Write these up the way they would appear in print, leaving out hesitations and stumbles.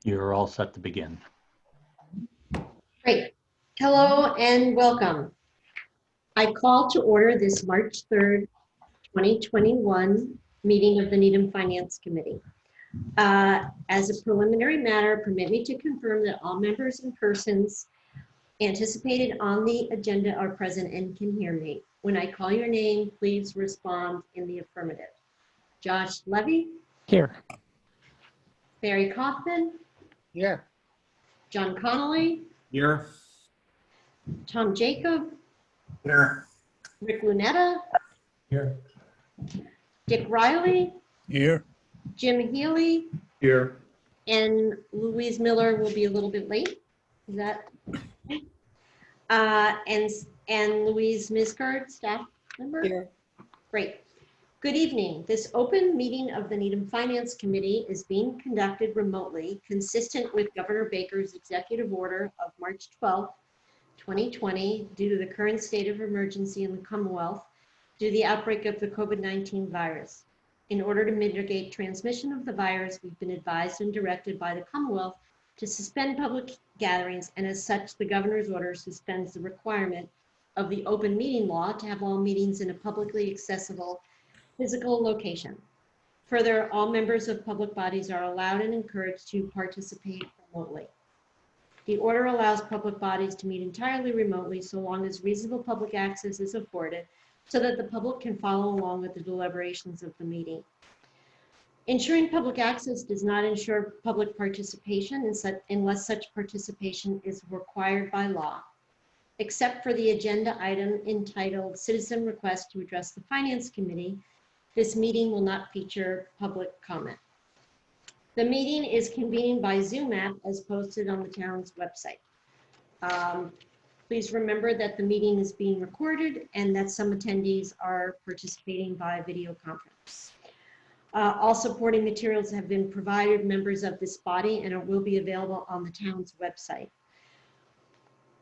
You're all set to begin. Great. Hello and welcome. I call to order this March 3rd, 2021 meeting of the Needham Finance Committee. As a preliminary matter, permit me to confirm that all members and persons anticipated on the agenda are present and can hear me. When I call your name, please respond in the affirmative. Josh Levy? Here. Barry Kaufman? Here. John Connolly? Here. Tom Jacob? Here. Rick Lunetta? Here. Dick Riley? Here. Jim Healy? Here. And Louise Miller will be a little bit late. Is that? And Louise Misgard, staff member? Here. Great. Good evening. This open meeting of the Needham Finance Committee is being conducted remotely, consistent with Governor Baker's executive order of March 12, 2020, due to the current state of emergency in the Commonwealth due to the outbreak of the COVID-19 virus. In order to mitigate transmission of the virus, we've been advised and directed by the Commonwealth to suspend public gatherings, and as such, the governor's order suspends the requirement of the open meeting law to have all meetings in a publicly accessible physical location. Further, all members of public bodies are allowed and encouraged to participate remotely. The order allows public bodies to meet entirely remotely so long as reasonable public access is afforded so that the public can follow along with the deliberations of the meeting. Ensuring public access does not ensure public participation unless such participation is required by law, except for the agenda item entitled Citizen Request to Address the Finance Committee. This meeting will not feature public comment. The meeting is convened by Zoom app as posted on the town's website. Please remember that the meeting is being recorded and that some attendees are participating via video conference. All supporting materials have been provided members of this body and will be available on the town's website.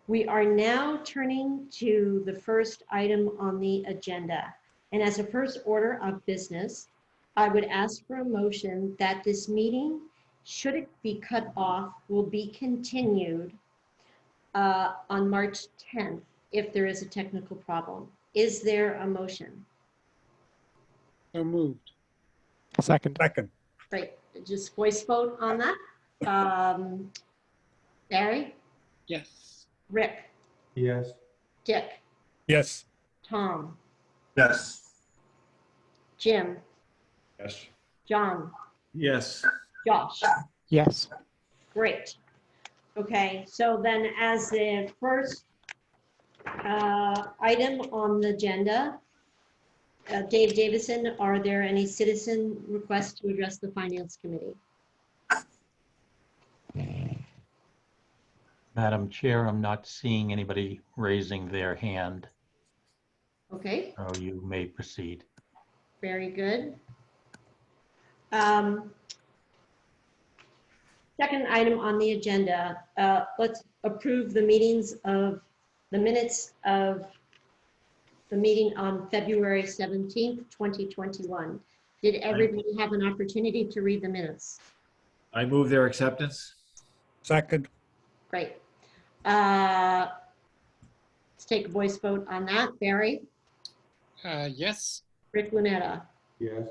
We are now turning to the first item on the agenda. And as a first order of business, I would ask for a motion that this meeting, should it be cut off, will be continued on March 10th if there is a technical problem. Is there a motion? So moved. Second. Great, just voice vote on that. Barry? Yes. Rick? Yes. Dick? Yes. Tom? Yes. Jim? Yes. John? Yes. Josh? Yes. Great. Okay, so then as the first item on the agenda, Dave Davison, are there any citizen requests to address the Finance Committee? Madam Chair, I'm not seeing anybody raising their hand, Okay, so you may proceed. very good. Second item on the agenda, let's approve the minutes of the meeting on February 17th, 2021. Did everybody have an opportunity to read the minutes? I move their acceptance. Second. Great. Let's take a voice vote on that. Barry? Yes. Rick Lunetta? Yes.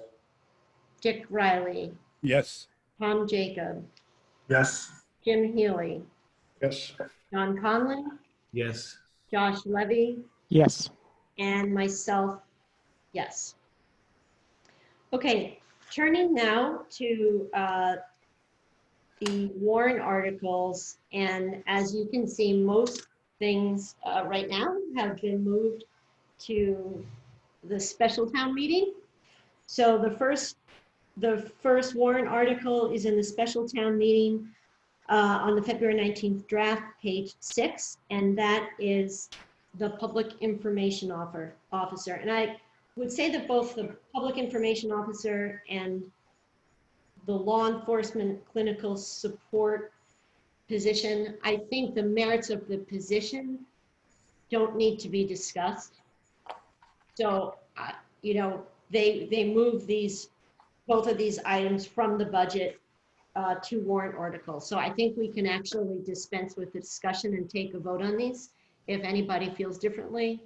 Dick Riley? Yes. Tom Jacob? Yes. Jim Healy? Yes. John Conley? Yes. Josh Levy? Yes. And myself, yes. Okay, turning now to the warrant articles. And as you can see, most things right now have been moved to the special town meeting. So the first warrant article is in the special town meeting on the February 19th draft, page 6, and that is the public information officer. And I would say that both the public information officer and the law enforcement clinical support position, I think the merits of the position don't need to be discussed. So, you know, they move both of these items from the budget two warrant articles. So I think we can actually dispense with the discussion and take a vote on these. If anybody feels differently,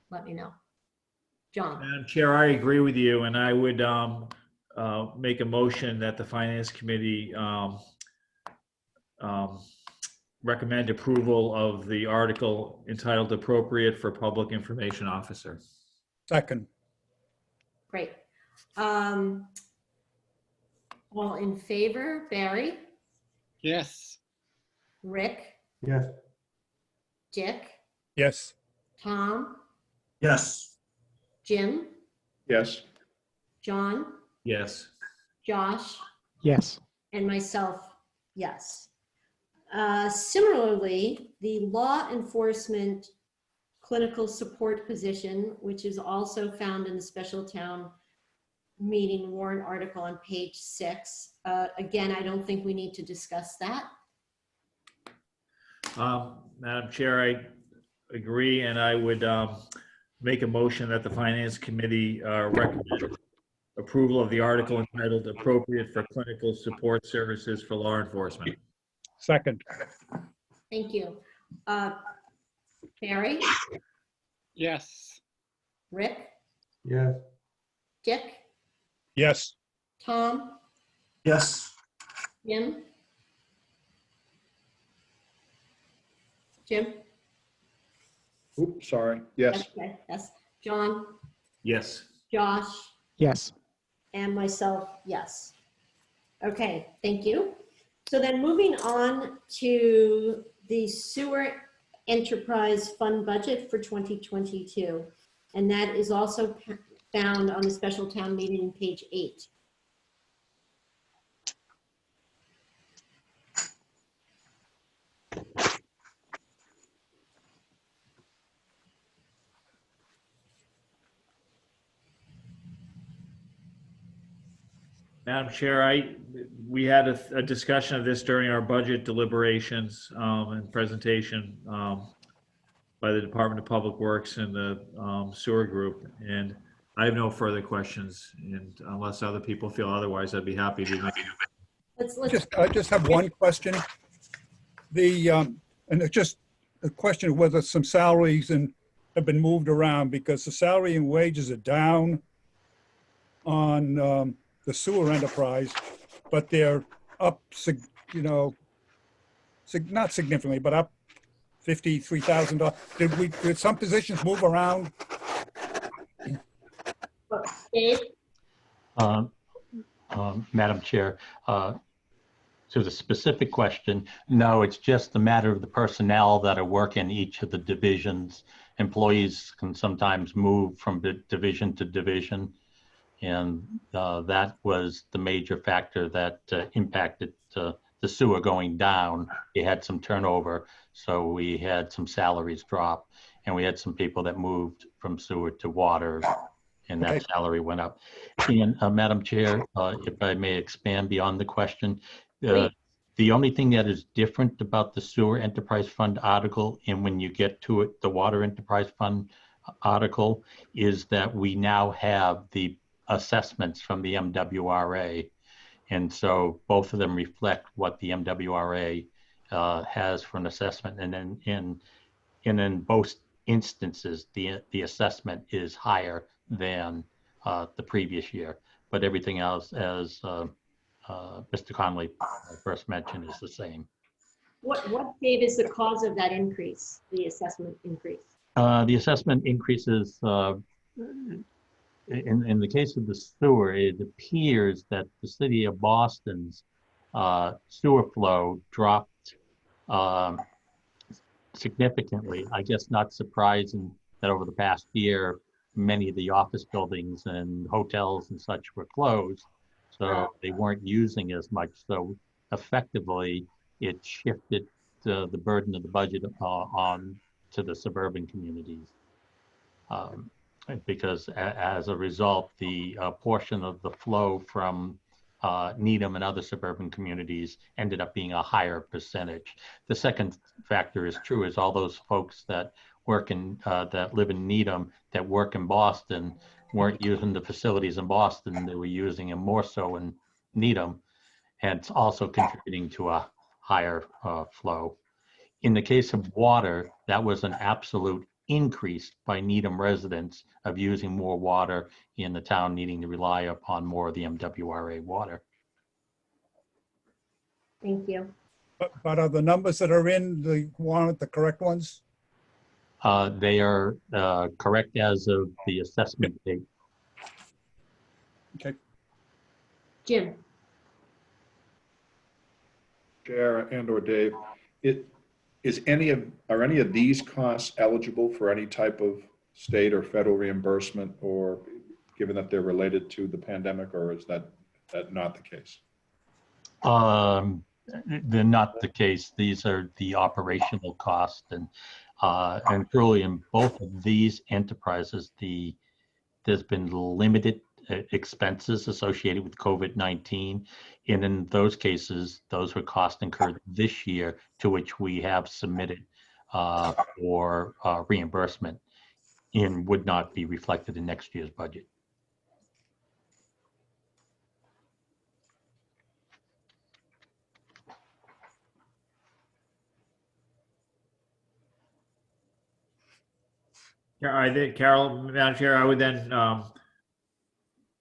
let me know. John, Madam Chair, I agree with you, and I would make a motion that the Finance Committee recommend approval of the article entitled Appropriate for Public Information Officer. Second. great. All in favor, Barry, Yes. Rick, Yes. Dick, Yes. Tom, Yes. Jim, Yes. John, Yes. Josh, Yes. and myself, yes. Similarly, the law enforcement clinical support position, which is also found in the special town meeting warrant article on page 6. Again, I don't think we need to discuss that. Madam Chair, I agree, and I would make a motion that the Finance Committee recommend approval of the article entitled Appropriate for Clinical Support Services for Law Enforcement. Second. Thank you. Barry, Yes. Rick, Yes. Dick, Yes. Tom, Yes. Jim? Jim? Oops, sorry. Yes. Okay, yes. John, Yes. Josh, Yes. and myself, yes. Okay, thank you. So then moving on to the sewer enterprise fund budget for 2022. And that is also found on the special town meeting in page 8. Madam Chair, we had a discussion of this during our budget deliberations and presentation by the Department of Public Works and the sewer group. And I have no further questions. And unless other people feel otherwise, I'd be happy to make. I just have one question. And it's just a question of whether some salaries have been moved around, because the salary and wages are down on the sewer enterprise, but they're up, not significantly, but up $53,000. Did some positions move around? Dave? Madam Chair, to the specific question, no, it's just a matter of the personnel that are working each of the divisions. Employees can sometimes move from division to division. And that was the major factor that impacted the sewer going down. We had some turnover, so we had some salaries drop, and we had some people that moved from sewer to water, and that salary went up. And Madam Chair, if I may expand beyond the question, the only thing that is different about the sewer enterprise fund article, and when you get to it, the water enterprise fund article, is that we now have the assessments from the MWRA. And so both of them reflect what the MWRA has for an assessment. And then in both instances, the assessment is higher than the previous year. But everything else, as Mr. Conley first mentioned, is the same. What, Dave, is the cause of that increase, the assessment increase? The assessment increases, in the case of the sewer, it appears that the city of Boston's sewer flow dropped significantly. I guess not surprising that over the past year, many of the office buildings and hotels and such were closed, so they weren't using as much. So effectively, it shifted the burden of the budget on to the suburban communities. Because as a result, the portion of the flow from Needham and other suburban communities ended up being a higher percentage. The second factor is true, is all those folks that work in, that live in Needham, that work in Boston, weren't using the facilities in Boston. They were using them more so in Needham. and it's also contributing to a higher flow. In the case of water, that was an absolute increase by Needham residents of using more water in the town needing to rely upon more of the MWRA water. Thank you. But are the numbers that are in the warrant the correct ones? They are correct as of the assessment date. Okay. Jim? Chair and/or Dave, are any of these costs eligible for any type of state or federal reimbursement, or given that they're related to the pandemic, or is that not the case? They're not the case. These are the operational costs, and truly in both of these enterprises, there's been limited expenses associated with COVID-19. And in those cases, those were costs incurred this year to which we have submitted for reimbursement and would not be reflected in next year's budget. Yeah, I think, Carol, Madam Chair, I would then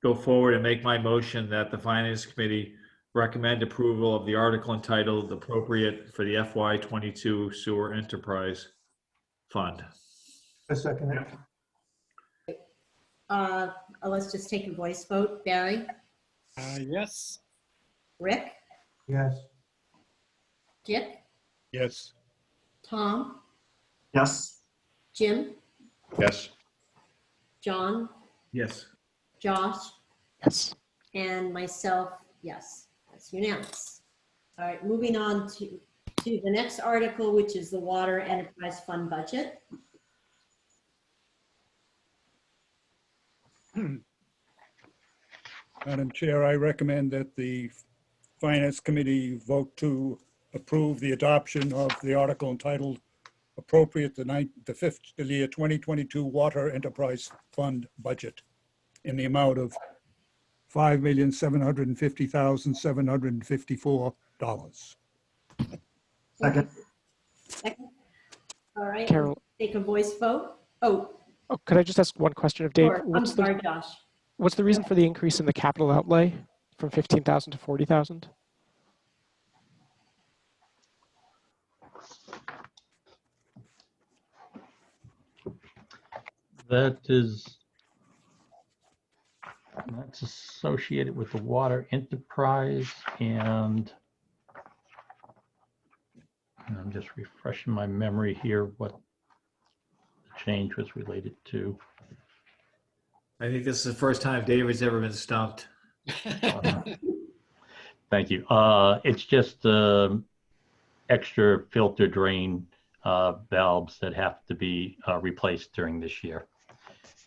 go forward and make my motion that the Finance Committee recommend approval of the article entitled appropriate for the FY22 Sewer Enterprise Fund. I second it. Let's just take a voice vote. Barry? Yes. Rick? Yes. Dick? Yes. Tom? Yes. Jim? Yes. John? Yes. Josh? Yes. And myself, yes. That's unanimous. All right, moving on to the next article, which is the Water Enterprise Fund budget. Madam Chair, I recommend that the Finance Committee vote to approve the adoption of the article entitled appropriate the fiscal year 2022 Water Enterprise Fund budget in the amount of $5,750,754. Second. Second. All right, Carol, take a voice vote. Oh, could I just ask one question of Dave? sure. I'm sorry, Josh. What's the reason for the increase in the capital outlay from 15,000 to 40,000? That's associated with the water enterprise, and I'm just refreshing my memory here what the change was related to. I think this is the first time David's ever been stumped. Thank you. It's just extra filter drain valves that have to be replaced during this year.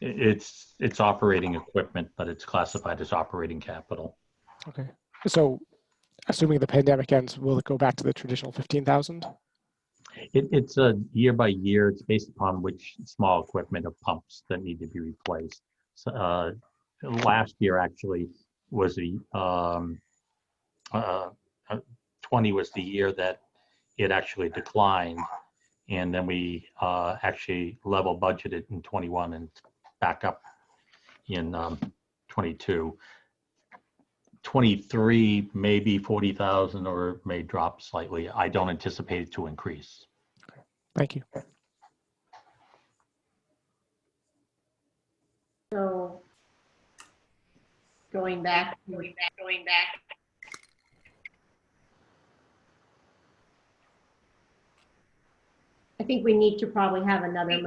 It's operating equipment, but it's classified as operating capital. Okay. So assuming the pandemic ends, will it go back to the traditional 15,000? It's a year by year. It's based upon which small equipment or pumps that need to be replaced. So, last year actually was 20 was the year that it actually declined. And then we actually level budgeted in 21 and back up in 22. 23, maybe 40,000 or may drop slightly. I don't anticipate it to increase. Thank you. So going back. I think we need to probably have another.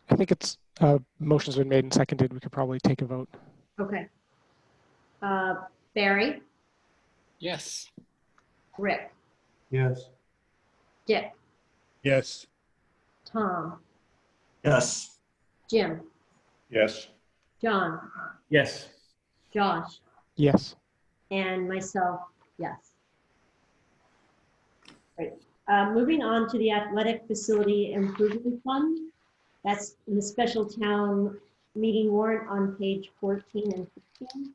I think it's motion's been made and seconded. We could probably take a vote. Okay. Barry, Yes. Rick, Yes. Dick, Yes. Tom, Yes. Jim, Yes. John, Yes. Josh, Yes. and myself, yes. Great. Moving on to the Athletic Facility Improvement Fund. That's in the special town meeting warrant on page 14 and 15.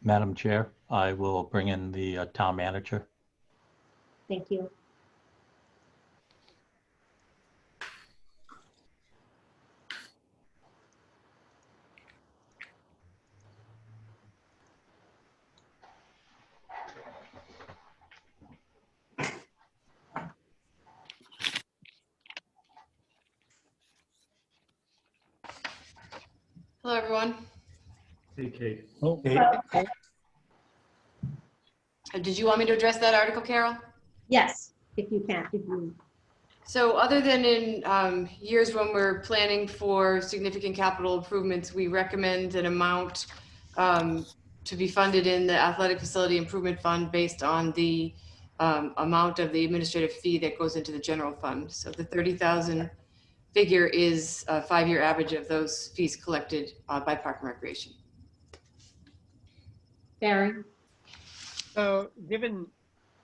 Madam Chair, I will bring in the town manager. Thank you. Hello, everyone. Hey, Kate. Kate? Did you want me to address that article, Carol? Yes, if you can, if you, So other than in years when we're planning for significant capital improvements, we recommend an amount to be funded in the Athletic Facility Improvement Fund based on the amount of the administrative fee that goes into the general fund. So the 30,000 figure is a 5-year average of those fees collected by Park and Recreation. Barry? So given,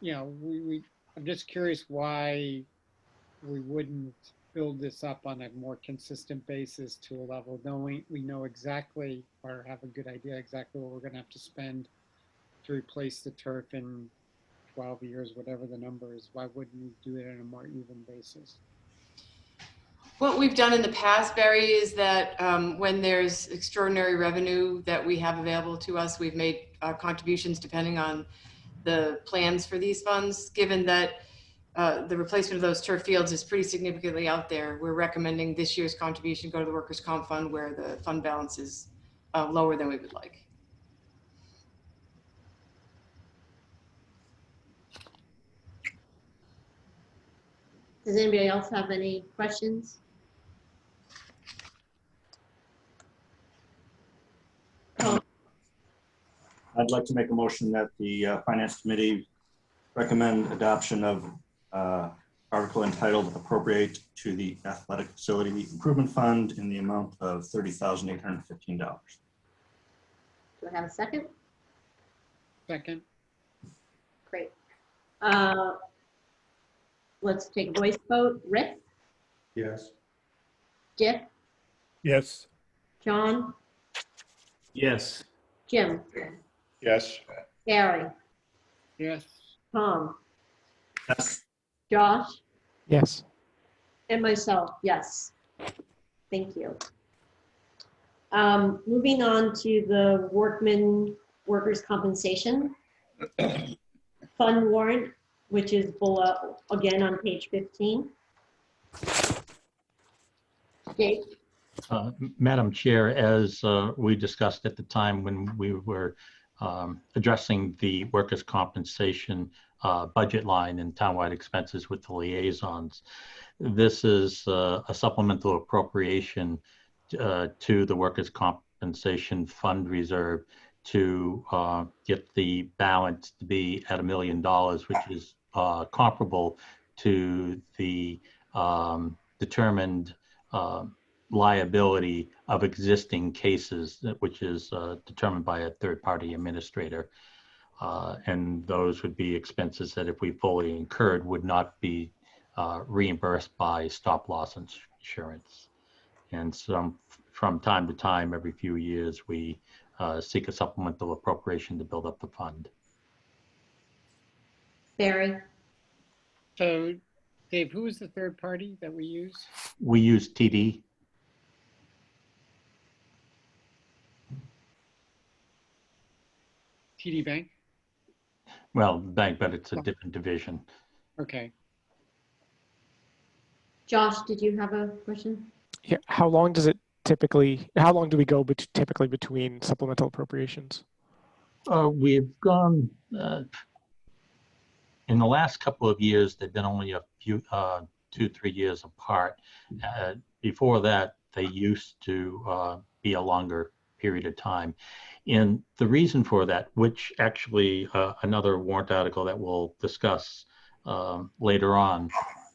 I'm just curious why we wouldn't build this up on a more consistent basis to a level, knowing we know exactly or have a good idea exactly what we're going to have to spend to replace the turf in 12 years, whatever the number is. Why wouldn't we do it on a more even basis? What we've done in the past, Barry, is that when there's extraordinary revenue that we have available to us, we've made contributions depending on the plans for these funds. Given that the replacement of those turf fields is pretty significantly out there, we're recommending this year's contribution go to the Workers' Comp Fund where the fund balance is lower than we would like. Does anybody else have any questions? I'd like to make a motion that the Finance Committee recommend adoption of article entitled Appropriate to the Athletic Facility Improvement Fund in the amount of $30,815. Do I have a second? Second. Great. Let's take a voice vote. Rick? Yes. Dick? Yes. John? Yes. Jim? Yes. Gary? Yes. Tom? Yes. Josh? Yes. And myself, yes. Thank you. Moving on to the workers' compensation fund warrant, which is below, again, on page 15. Dave? Madam Chair, as we discussed at the time when we were addressing the workers' compensation budget line and townwide expenses with the liaisons, this is a supplemental appropriation to the workers' compensation fund reserve to get the balance to be at $1 million, which is comparable to the determined liability of existing cases, which is determined by a third-party administrator. And those would be expenses that if we fully incurred would not be reimbursed by stop-loss insurance. And so from time to time, every few years, we seek a supplemental appropriation to build up the fund. Barry? So Dave, who is the third party that we use? We use TD. TD Bank? Well, bank, but it's a different division. Okay. Josh, did you have a question? Yeah. How long do we go typically between supplemental appropriations? We've gone, in the last couple of years, they've been only a few, 2-3 years apart. Before that, they used to be a longer period of time. And the reason for that, which actually another warrant article that we'll discuss later on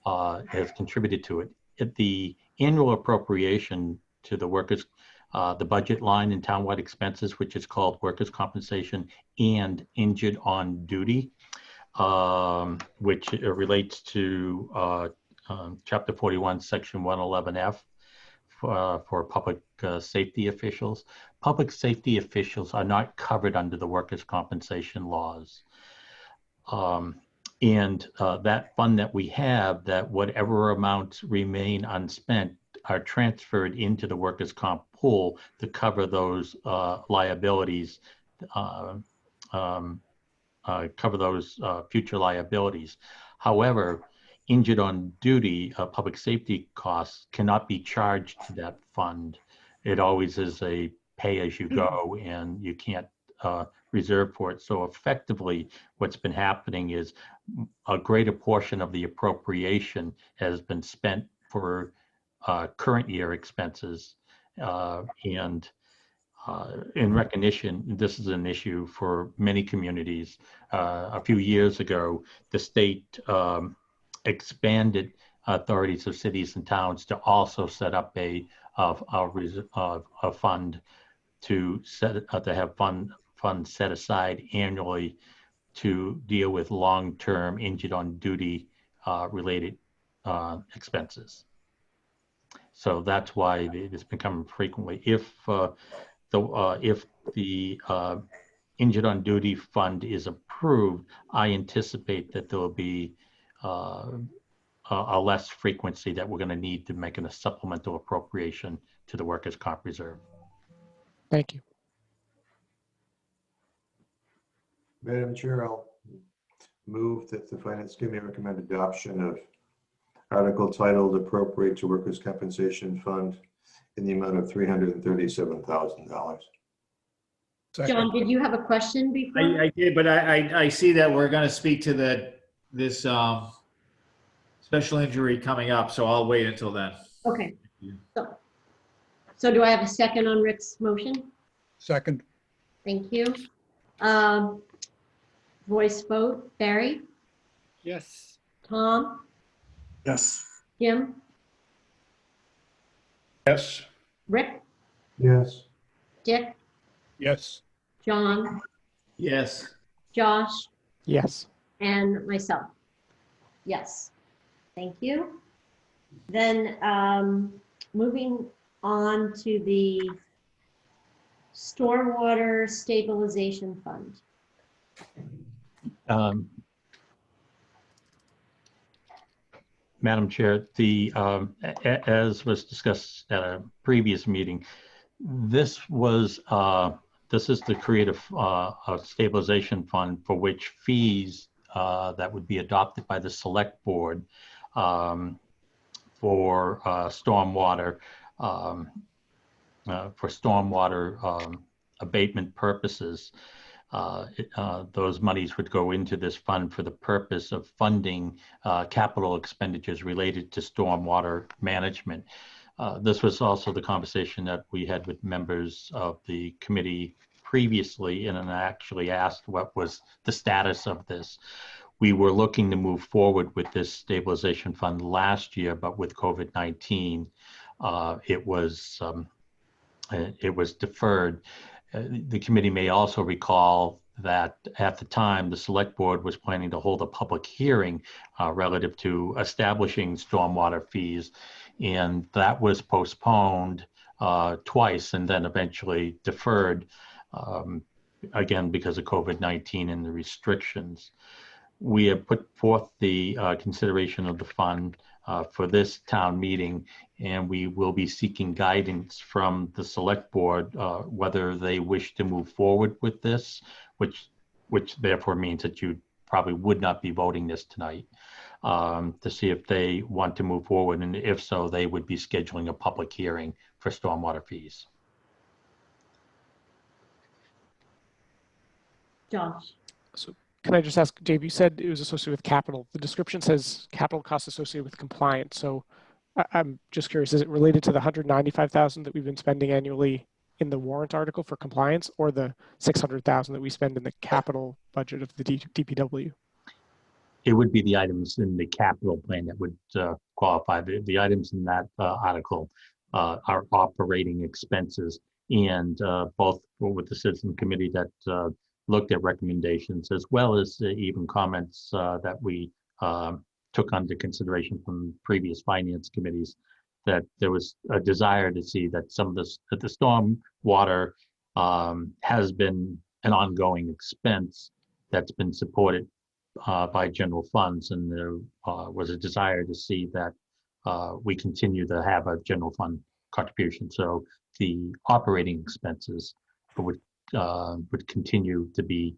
has contributed to it. The annual appropriation to the workers, the budget line in townwide expenses, which is called workers' compensation and injured on duty, which relates to Chapter 41, Section 111F for public safety officials. Public safety officials are not covered under the workers' compensation laws. And that fund that we have, that whatever amounts remain unspent are transferred into the workers' comp pool to cover those liabilities, cover those future liabilities. However, injured on duty public safety costs cannot be charged to that fund. It always is a pay as you go, and you can't reserve for it. So effectively, what's been happening is a greater portion of the appropriation has been spent for current year expenses. And in recognition, this is an issue for many communities. A few years ago, the state expanded authorities of cities and towns to also set up a fund to have funds set aside annually to deal with long-term injured on duty related expenses. So that's why it's become frequently. If the injured on duty fund is approved, I anticipate that there will be a less frequency that we're going to need to make a supplemental appropriation to the workers' comp reserve. Thank you. Madam Chair, I'll move that the Finance Committee recommend adoption of article titled Appropriate to Workers' Compensation Fund in the amount of $337,000. John, did you have a question before? I did, but I see that we're going to speak to this special injury coming up, so I'll wait until then. Okay. So do I have a second on Rick's motion? Second. Thank you. Voice vote, Barry, Yes. Tom, Yes. Jim, Yes. Rick, Yes. Dick, Yes. John, Yes. Josh, Yes. and myself. Yes. Thank you. Then moving on to the Stormwater Stabilization Fund. Madam Chair, as was discussed at a previous meeting, this is the creative stabilization fund for which fees that would be adopted by the select board for stormwater abatement purposes. Those monies would go into this fund for the purpose of funding capital expenditures related to stormwater management. This was also the conversation that we had with members of the committee previously, and I actually asked what was the status of this. We were looking to move forward with this stabilization fund last year, but with COVID-19, it was deferred. The committee may also recall that at the time, the select board was planning to hold a public hearing relative to establishing stormwater fees, and that was postponed twice and then eventually deferred, again, because of COVID-19 and the restrictions. We have put forth the consideration of the fund for this town meeting, and we will be seeking guidance from the select board whether they wish to move forward with this, which therefore means that you probably would not be voting this tonight, to see if they want to move forward, and if so, they would be scheduling a public hearing for stormwater fees. Josh. So can I just ask, Dave, you said it was associated with capital. The description says capital costs associated with compliance. So I'm just curious, is it related to the $195,000 that we've been spending annually in the warrant article for compliance, or the $600,000 that we spend in the capital budget of the DPW? It would be the items in the capital plan that would qualify. The items in that article are operating expenses, and both with the citizen committee that looked at recommendations, as well as even comments that we took under consideration from previous finance committees, that there was a desire to see that some of this, that the storm water has been an ongoing expense that's been supported by general funds, and there was a desire to see that we continue to have a general fund contribution. So the operating expenses would continue to be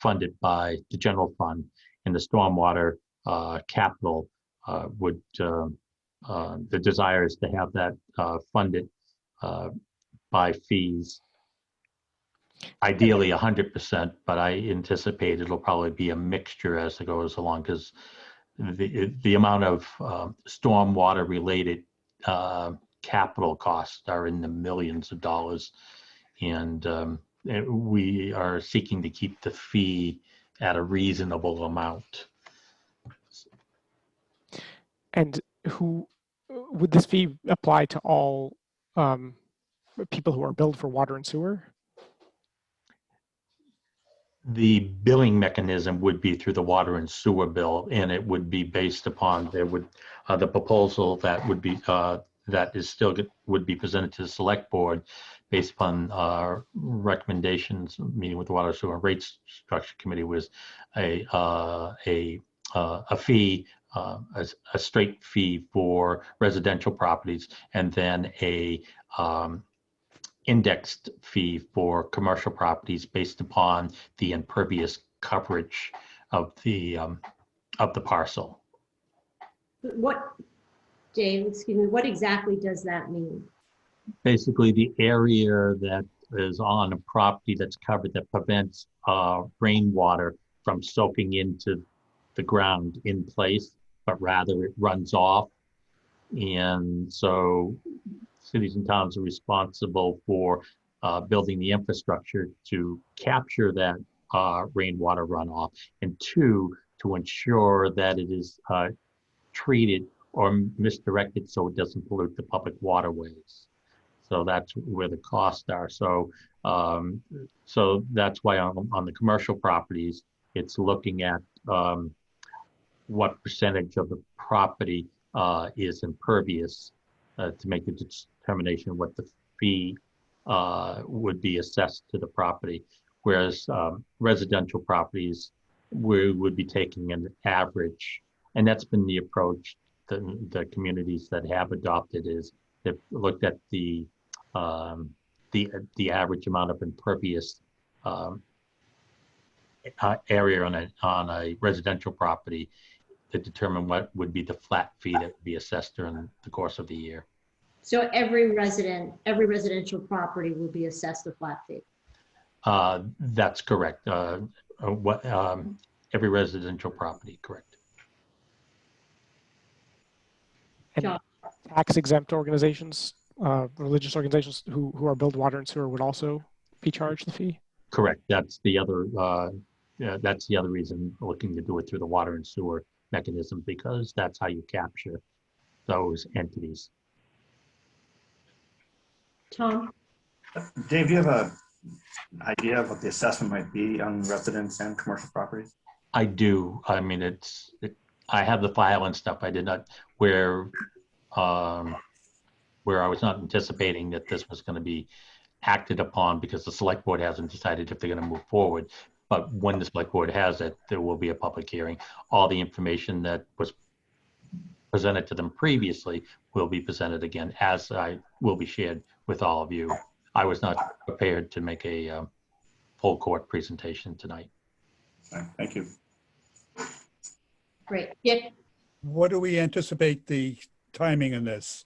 funded by the general fund, and the stormwater capital would, the desire is to have that funded by fees. Ideally 100%, but I anticipate it'll probably be a mixture as it goes along, because the amount of stormwater related capital costs are in the millions of dollars, and we are seeking to keep the fee at a reasonable amount. And who would this fee apply to all people who are billed for water and sewer? The billing mechanism would be through the water and sewer bill, and it would be based upon, there would, the proposal that would be, that is still would be presented to the select board based upon our recommendations, meeting with the Water, Sewer and Rates Structure Committee, was a fee, a straight fee for residential properties, and then a indexed fee for commercial properties based upon the impervious coverage of the parcel. What, Dave, excuse me, what exactly does that mean? Basically, the area that is on a property that's covered that prevents rainwater from soaking into the ground in place, but rather it runs off. And so cities and towns are responsible for building the infrastructure to capture that rainwater runoff, and two, to ensure that it is treated or misdirected so it doesn't pollute the public waterways. So that's where the costs are. So so that's why on the commercial properties, it's looking at what percentage of the property is impervious to make the determination what the fee would be assessed to the property. Whereas residential properties, we would be taking an average, and that's been the approach that the communities that have adopted, is they've looked at the average amount of impervious area on a residential property to determine what would be the flat fee that would be assessed during the course of the year. So every residential property will be assessed a flat fee? That's correct. Every residential property, correct. And John. tax exempt organizations, religious organizations who are billed water and sewer would also be charged the fee? Correct. That's the other reason looking to do it through the water and sewer mechanism, because that's how you capture those entities. Tom? Dave, do you have an idea of what the assessment might be on residents and commercial properties? I do. I mean, I have the file and stuff. I did not, where I was not anticipating that this was going to be acted upon, because the select board hasn't decided if they're going to move forward. But when the select board has it, there will be a public hearing. All the information that was presented to them previously will be presented again, as I will be shared with all of you. I was not prepared to make a full court presentation tonight. Thank you. Great. Dick? What do we anticipate the timing in this?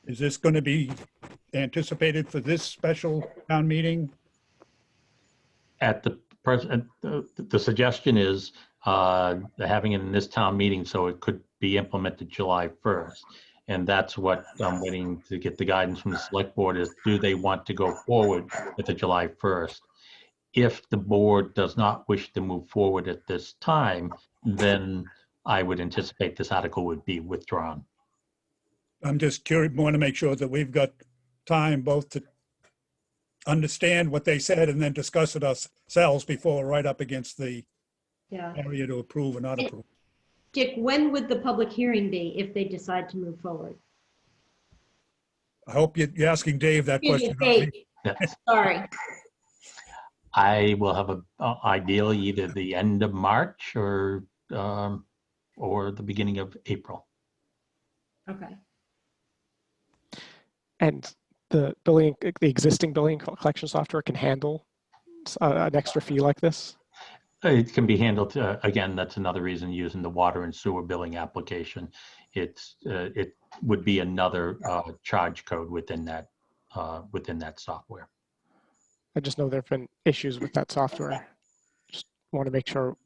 Is this going to be anticipated for this special town meeting? At the present, the suggestion is having it in this town meeting so it could be implemented July 1st. And that's what I'm waiting to get the guidance from the select board, is do they want to go forward with the July 1st? If the board does not wish to move forward at this time, then I would anticipate this article would be withdrawn. I'm just curious, want to make sure that we've got time both to understand what they said and then discuss it ourselves before we're right up against the Yeah. area to approve or not approve. Dick, when would the public hearing be if they decide to move forward? I hope you're asking Dave that Excuse question. me, not me. Dave, Yes. sorry. I will have ideally either the end of March or the beginning of April. Okay. And the existing billing collection software can handle an extra fee like this? It can be handled, again, that's another reason using the water and sewer billing application. It would be another charge code within that software. I just know there have been issues with that software. Just want to make sure.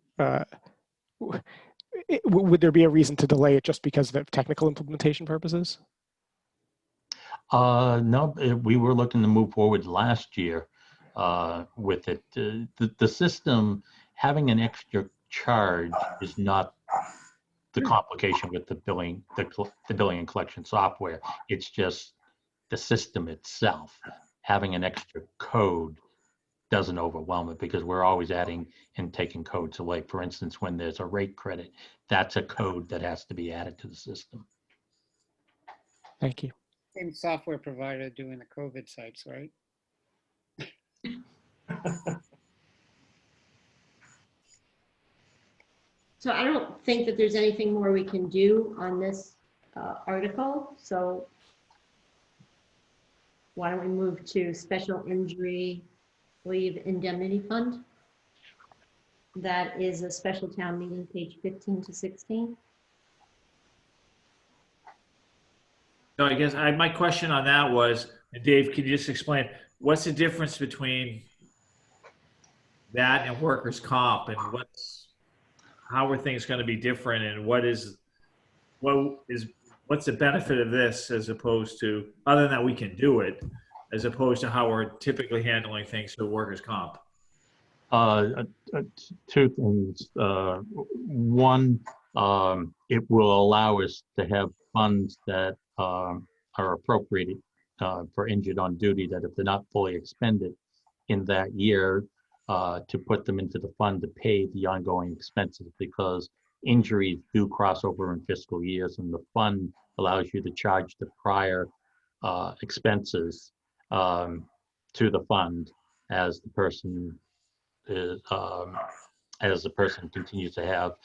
Would there be a reason to delay it just because of technical implementation purposes? No, we were looking to move forward last year with it. The system having an extra charge is not the complication with the billing, the billing and collection software. It's just the system itself. Having an extra code doesn't overwhelm it because we're always adding and taking codes away. For instance, when there's a rate credit, that's a code that has to be added to the system. Thank you. Same software provider doing the COVID sites, right? So I don't think that there's anything more we can do on this article. So why don't we move to special injury leave indemnity fund? That is a special town meeting, page 15 to 16. So I guess my question on that was, Dave, could you just explain what's the difference between that and workers' comp, and how are things going to be different, and what's the benefit of this as opposed to, other than that we can do it, as opposed to how we're typically handling things for workers' comp? Two things. One, it will allow us to have funds that are appropriated for injured on duty, that if they're not fully expended in that year, to put them into the fund to pay the ongoing expenses, because injuries do cross over in fiscal years, and the fund allows you to charge the prior expenses to the fund as the person is, as the person continues to have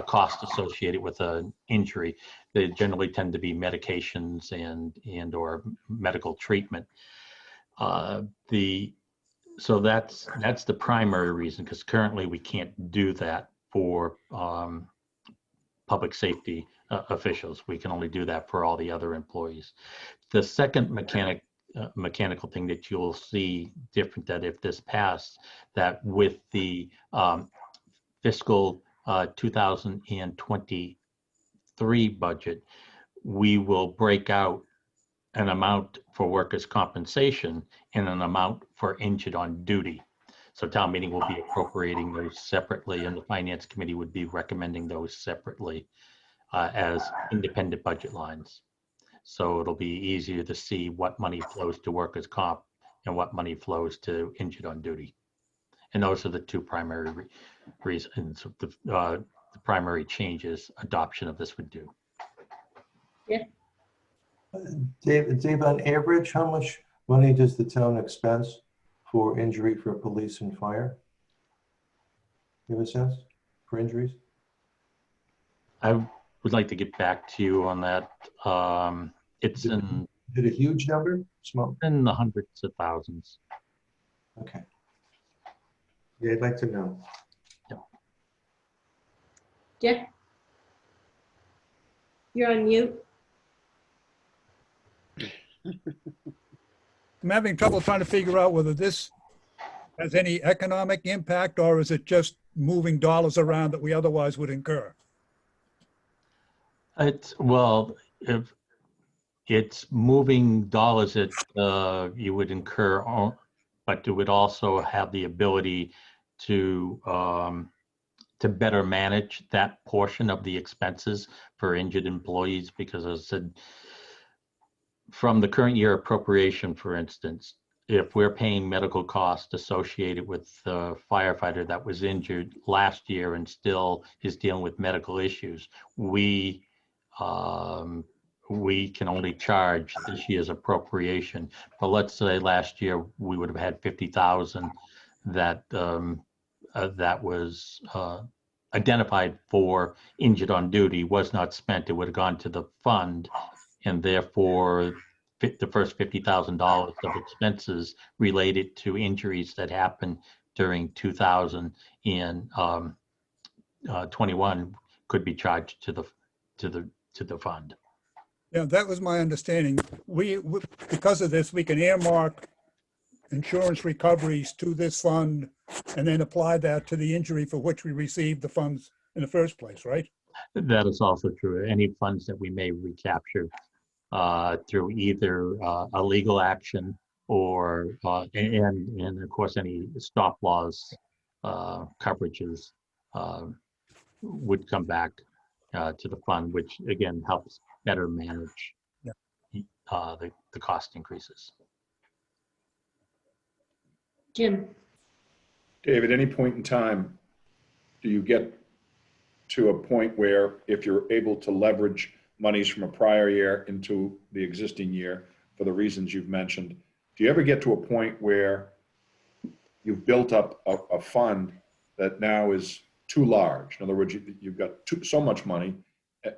costs associated with an injury. They generally tend to be medications and or medical treatment. So that's the primary reason, because currently we can't do that for public safety officials. We can only do that for all the other employees. The second mechanical thing that you'll see different, that if this passed, that with the fiscal 2023 budget, we will break out an amount for workers' compensation and an amount for injured on duty. So town meeting will be appropriating those separately, and the finance committee would be recommending those separately as independent budget lines. So it'll be easier to see what money flows to workers' comp and what money flows to injured on duty. And those are the two primary reasons. The primary changes adoption of this would do. Yeah. Dave, on average, how much money does the town expense for injury for police and fire? You have a sense for injuries? I would like to get back to you on that. It's in Is it a huge number? Small? in the hundreds of thousands. Okay. Yeah, I'd like to know. Dick? You're on mute. I'm having trouble trying to figure out whether this has any economic impact, or is it just moving dollars around that we otherwise would incur? Well, if it's moving dollars that you would incur, but it would also have the ability to better manage that portion of the expenses for injured employees, because as I said, from the current year appropriation, for instance, if we're paying medical costs associated with the firefighter that was injured last year and still is dealing with medical issues, we can only charge this year's appropriation. But let's say last year we would have had 50,000 that that was identified for injured on duty, was not spent. It would have gone to the fund, and therefore the first $50,000 of expenses related to injuries that happened during 2021 could be charged to the fund. Yeah, that was my understanding. Because of this, we can earmark insurance recoveries to this fund and then apply that to the injury for which we received the funds in the first place, right? That is also true. Any funds that we may recapture through either a legal action or, and of course, any stop loss coverages would come back to the fund, which again helps better manage the cost increases. Jim, David, any point in time, do you get to a point where if you're able to leverage monies from a prior year into the existing year for the reasons you've mentioned, do you ever get to a point where you've built up a fund that now is too large? In other words, you've got so much money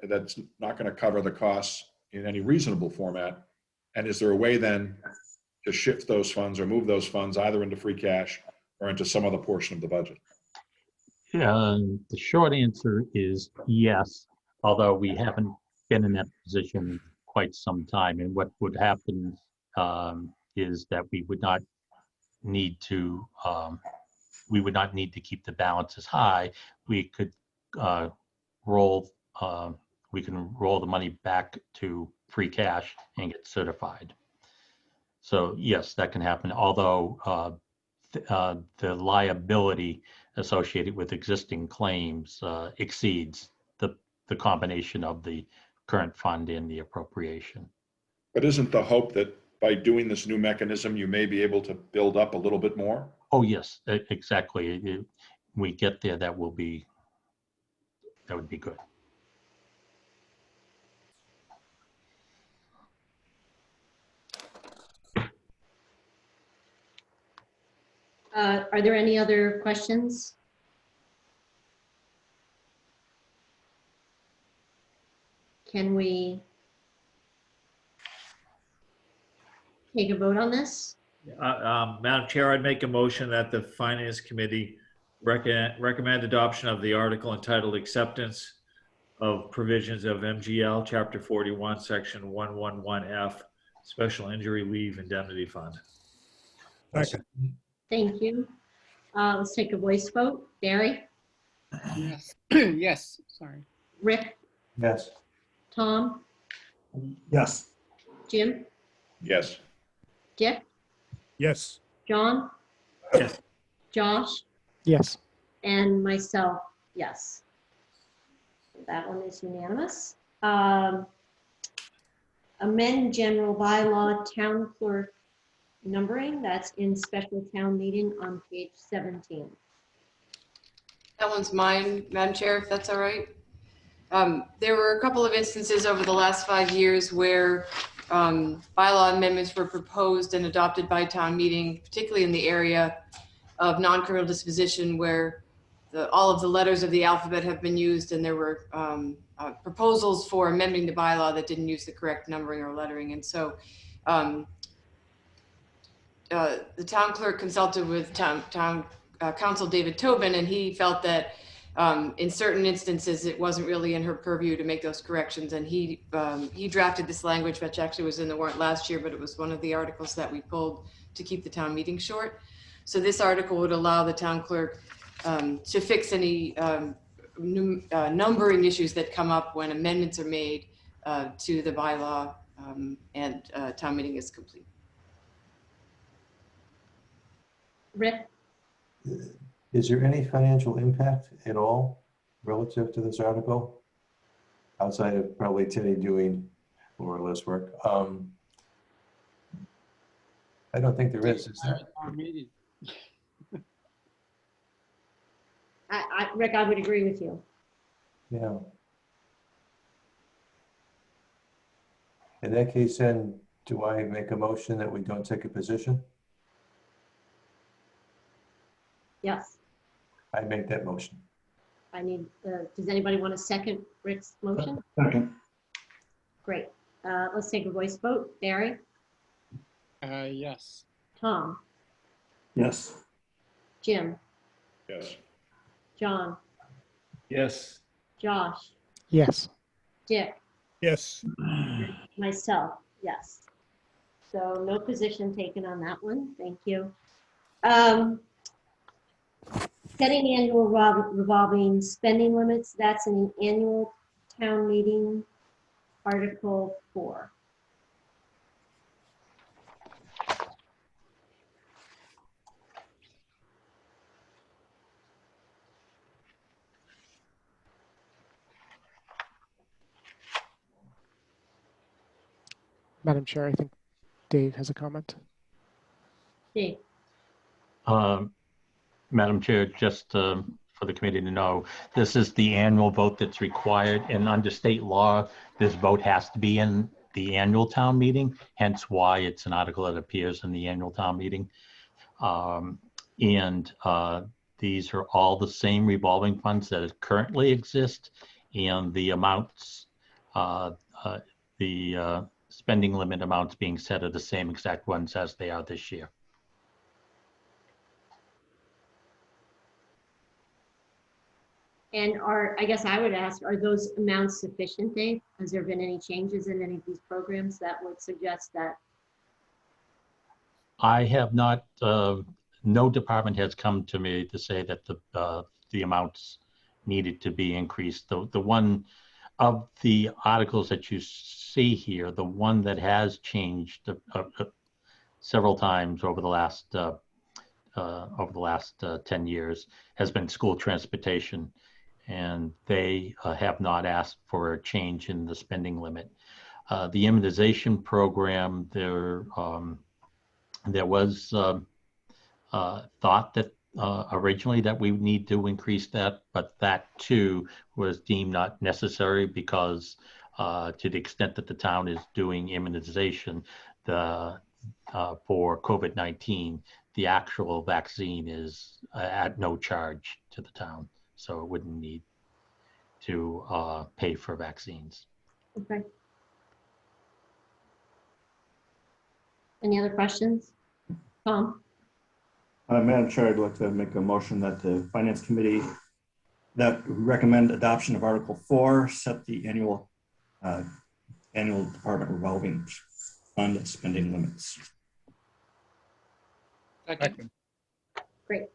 that's not going to cover the costs in any reasonable format. And is there a way then to shift those funds or move those funds either into free cash or into some other portion of the budget? The short answer is yes, although we haven't been in that position quite some time. And what would happen is that we would not need to keep the balances high. We could roll the money back to free cash and get certified. So yes, that can happen. Although the liability associated with existing claims exceeds the combination of the current fund and the appropriation. But isn't the hope that by doing this new mechanism, you may be able to build up a little bit more? Oh yes, exactly. We get there, that would be good. are there any other questions? Can we take a vote on this? Madam Chair, I'd make a motion that the Finance Committee recommend adoption of the article entitled Acceptance of Provisions of MGL Chapter 41, Section 111F, Special Injury Leave Indemnity Fund. Second. Thank you. Let's take a voice vote. Barry? Yes. Yes, sorry. Rick? Yes. Tom? Yes. Jim? Yes. Dick? Yes. John? Yes. Josh? Yes. And myself, yes. That one is unanimous. Amend general bylaw town clerk numbering. That's in special town meeting on page 17. That one's mine, Madam Chair, if that's all right. There were a couple of instances over the last 5 years where bylaw amendments were proposed and adopted by town meeting, particularly in the area of non-criminal disposition, where all of the letters of the alphabet have been used, and there were proposals for amending the bylaw that didn't use the correct numbering or lettering. And so the town clerk consulted with town counsel David Tobin, and he felt that in certain instances it wasn't really in her purview to make those corrections, and he drafted this language, which actually was in the warrant last year, but it was one of the articles that we pulled to keep the town meeting short. So this article would allow the town clerk to fix any numbering issues that come up when amendments are made to the bylaw and town meeting is complete. Rick? Is there any financial impact at all relative to this article? Outside of probably Teddy doing more or less work. I don't think there is there? Our meeting. Rick, I would agree with you. Yeah. In that case, then, do I make a motion that we don't take a position? Yes, I make that motion. I need, does anybody want to second Rick's motion? Second. Great. Let's take a voice vote. Barry, Yes. Tom, Yes. Jim, Yes. John, Yes. Josh, Yes. Dick, Yes, myself, yes. So no position taken on that one. Thank you. Setting annual revolving spending limits, that's in the annual town meeting, Article 4. Madam Chair, I think Dave has a comment. Dave, Madam Chair, just for the committee to know, this is the annual vote that's required, and under state law, this vote has to be in the annual town meeting, hence why it's an article that appears in the annual town meeting. These are all the same revolving funds that currently exist, and the amounts, the spending limit amounts being set are the same exact ones as they are this year. and I guess I would ask, are those amounts sufficient, Dave? Has there been any changes in any of these programs that would suggest that? I have not, no department has come to me to say that the amounts needed to be increased. The one of the articles that you see here, the one that has changed several times over the last 10 years has been school transportation, and they have not asked for a change in the spending limit. The immunization program, there was thought that originally that we would need to increase that, but that too was deemed not necessary because to the extent that the town is doing immunization for COVID-19, the actual vaccine is at no charge to the town, so it wouldn't need to pay for vaccines. Okay. Any other questions? Tom? Madam Chair, I'd like to make a motion that the Finance Committee that recommend adoption of Article 4, set the annual department revolving fund spending limits. Second. Great.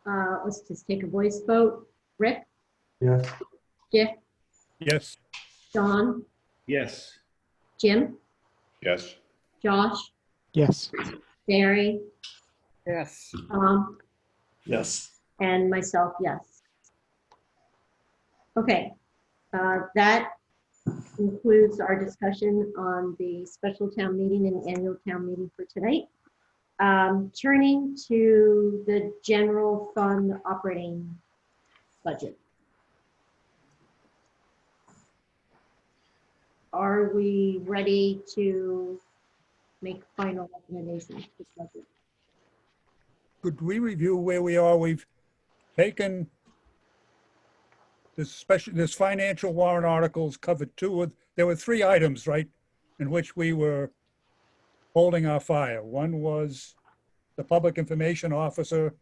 Let's just take a voice vote. Rick, Yes. Dick, yes, John, Yes. Jim, Yes. Josh, Yes. Barry, Yes. Tom, Yes. and myself, yes. Okay, that concludes our discussion on the special town meeting and annual town meeting for tonight. Turning to the general fund operating budget. Are we ready to make final recommendations for this budget? could we review where we are? We've taken this financial warrant articles covered there were 3 items, right, in which we were holding our fire. One was the public information officer.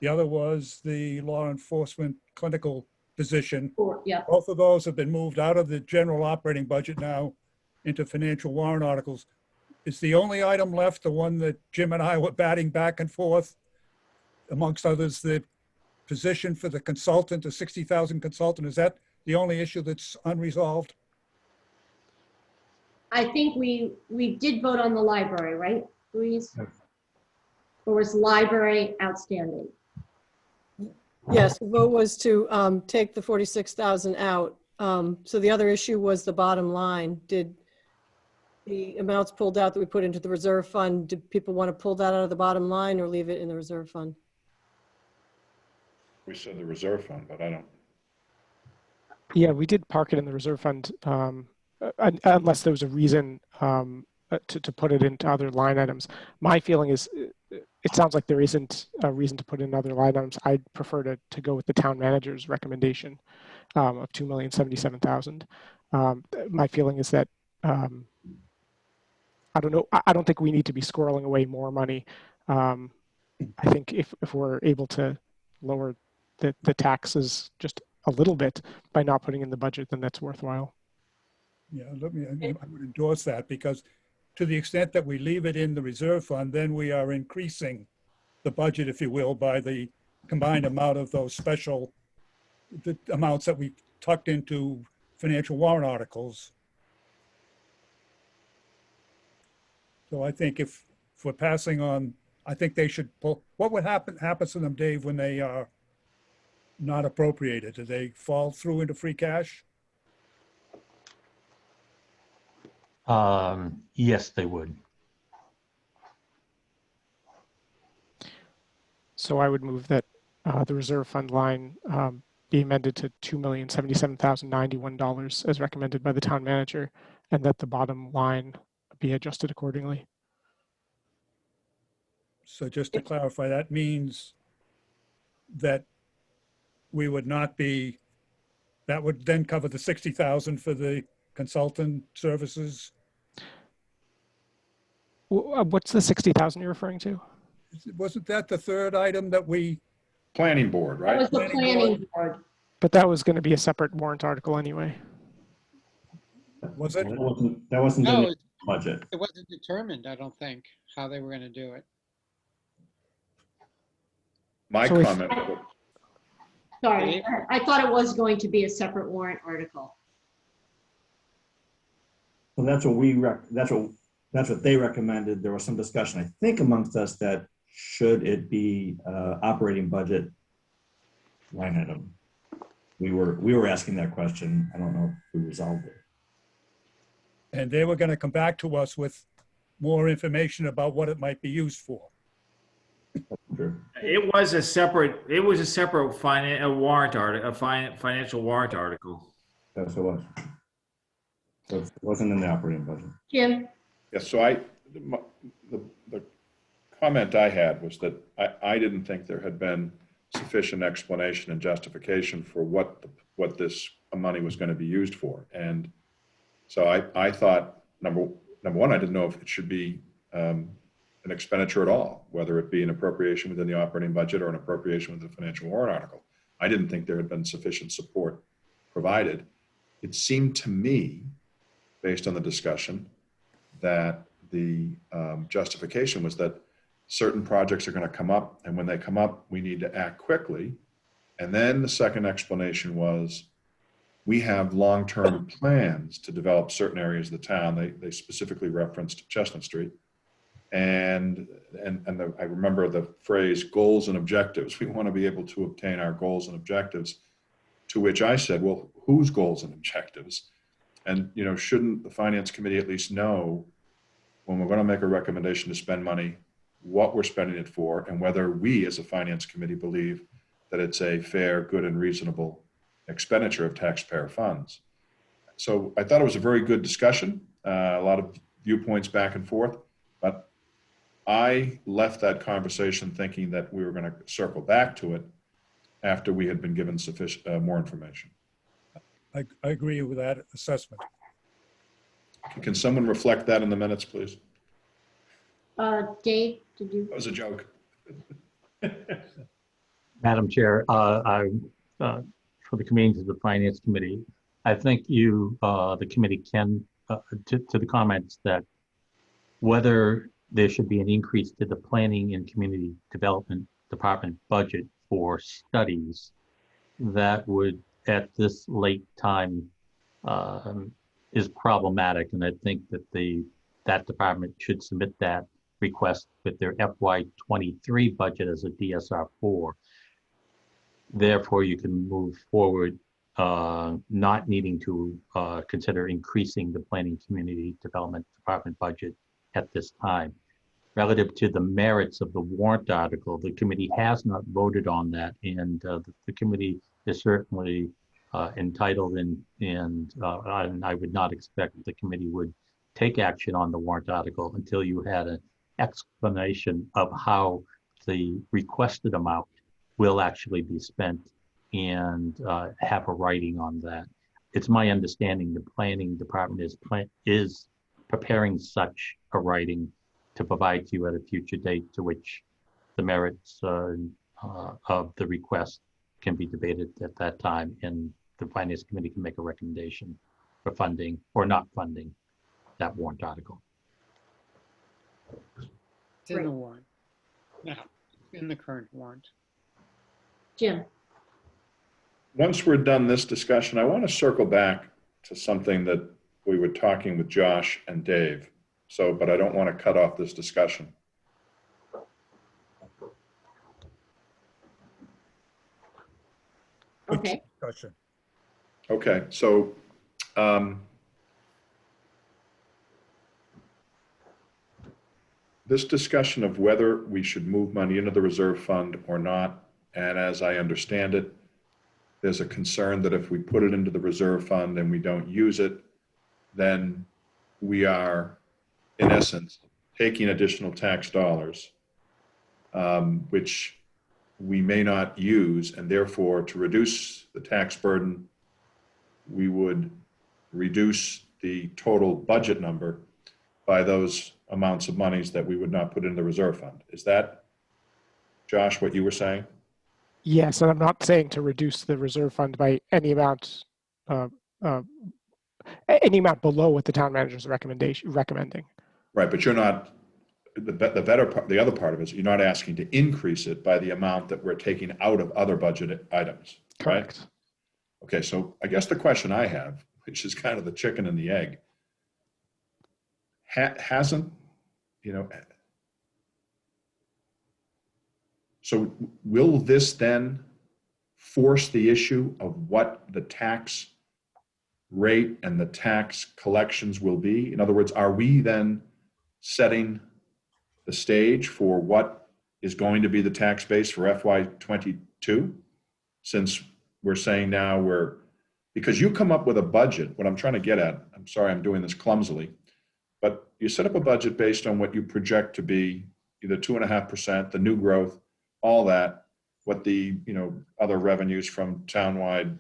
The other was the law enforcement clinical position. Yeah, Both of those have been moved out of the general operating budget now into financial warrant articles. Is the only item left the one that Jim and I were batting back and forth, amongst others, the position for the consultant, the 60,000 consultant? Is that the only issue that's unresolved? I think we did vote on the library, right, Louise? Or was library outstanding? Yes, the vote was to take the 46,000 out. So the other issue was the bottom line. the amounts pulled out that we put into the reserve fund, do people want to pull that out of the bottom line or leave it in the reserve fund? We said the reserve fund, but I don't, Yeah, we did park it in the reserve fund, unless there was a reason to put it into other line items. My feeling is, it sounds like there isn't a reason to put in other line items. I'd prefer to go with the town manager's recommendation of $2,077,000. My feeling is that, I don't know, I don't think we need to be squirreling away more money. I think if we're able to lower the taxes just a little bit by not putting in the budget, then that's worthwhile. Yeah, I would endorse that, because to the extent that we leave it in the reserve fund, then we are increasing the budget, if you will, by the combined amount of those the amounts that we tucked into financial warrant articles. So I think if we're passing on, I think they should pull, what would happens to them, Dave, when they are not appropriated? Do they fall through into free cash? Yes, they would. So I would move that the reserve fund line be amended to $2,077,091 as recommended by the town manager, and that the bottom line be adjusted accordingly. So just to clarify, that means that we would not be, that would then cover the 60,000 for the consultant services? What's the 60,000 you're referring to? Wasn't that the third item that we, planning board, That right? was the Planning planning board. But that was going to be a separate warrant article anyway. was it? That wasn't in No, the budget. it wasn't determined, I don't think, how they were going to do it. My So if- comment, Sorry, I thought it was going to be a separate warrant article. So that's what they recommended. There was some discussion, I think, amongst us that should it be operating budget line item? We were asking that question. I don't know if we resolved it. And they were going to come back to us with more information about what it might be used for. Sure. It was a separate warrant article, financial warrant article. That's what it was. So it wasn't in the operating budget. Jim? yes, so the comment I had was that I didn't think there had been sufficient explanation and justification for what this money was going to be used for. And so I thought, number one, I didn't know if it should be an expenditure at all, whether it be an appropriation within the operating budget or an appropriation within the financial warrant article. I didn't think there had been sufficient support provided. It seemed to me, based on the discussion, that the justification was that certain projects are going to come up, and when they come up, we need to act quickly. And then the second explanation was, we have long-term plans to develop certain areas of the town. They specifically referenced Chestnut Street. And I remember the phrase goals and objectives. We want to be able to obtain our goals and objectives, to which I said, well, whose goals and objectives? And, shouldn't the finance committee at least know, when we're going to make a recommendation to spend money, what we're spending it for, and whether we as a finance committee believe that it's a fair, good, and reasonable expenditure of taxpayer funds. So I thought it was a very good discussion, a lot of viewpoints back and forth, but I left that conversation thinking that we were going to circle back to it after we had been given sufficient, more information. I agree with that assessment. Can someone reflect that in the minutes, please? Dave, did you? That was a joke. Madam Chair, for the convenience of the Finance Committee, I think the committee can, to the comments that whether there should be an increase to the Planning and Community Development Department budget for studies, that would, at this late time, is problematic. And I think that that department should submit that request with their FY23 budget as a DSR4. Therefore, you can move forward not needing to consider increasing the Planning Community Development Department budget at this time. Relative to the merits of the warrant article, the committee has not voted on that, and the committee is certainly entitled, and I would not expect the committee would take action on the warrant article until you had an explanation of how the requested amount will actually be spent and have a writing on that. It's my understanding the planning department is preparing such a writing to provide to you at a future date, to which the merits of the request can be debated at that time, and the Finance Committee can make a recommendation for funding or not funding that warrant article. It's in the warrant. No, in the current warrant. Jim, Once we're done this discussion, I want to circle back to something that we were talking with Josh and Dave. So, but I don't want to cut off this discussion. okay, Discussion. Okay, so this discussion of whether we should move money into the reserve fund or not, and as I understand it, there's a concern that if we put it into the reserve fund and we don't use it, then we are, in essence, taking additional tax dollars, which we may not use, and therefore, to reduce the tax burden, we would reduce the total budget number by those amounts of monies that we would not put in the reserve fund. Is that, Josh, what you were saying? Yes, and I'm not saying to reduce the reserve fund by any amount below what the town manager's recommending. Right, but you're not, the better part, the other part of it is you're not asking to increase it by the amount that we're taking out of other budget items, right? Correct. Okay, so I guess the question I have, which is kind of the chicken and the egg, hasn't, so will this then force the issue of what the tax rate and the tax collections will be? In other words, are we then setting the stage for what is going to be the tax base for FY22? Since we're saying now because you come up with a budget, what I'm trying to get at, I'm sorry I'm doing this clumsily, but you set up a budget based on what you project to be either 2.5%, the new growth, all that, what the, other revenues from townwide,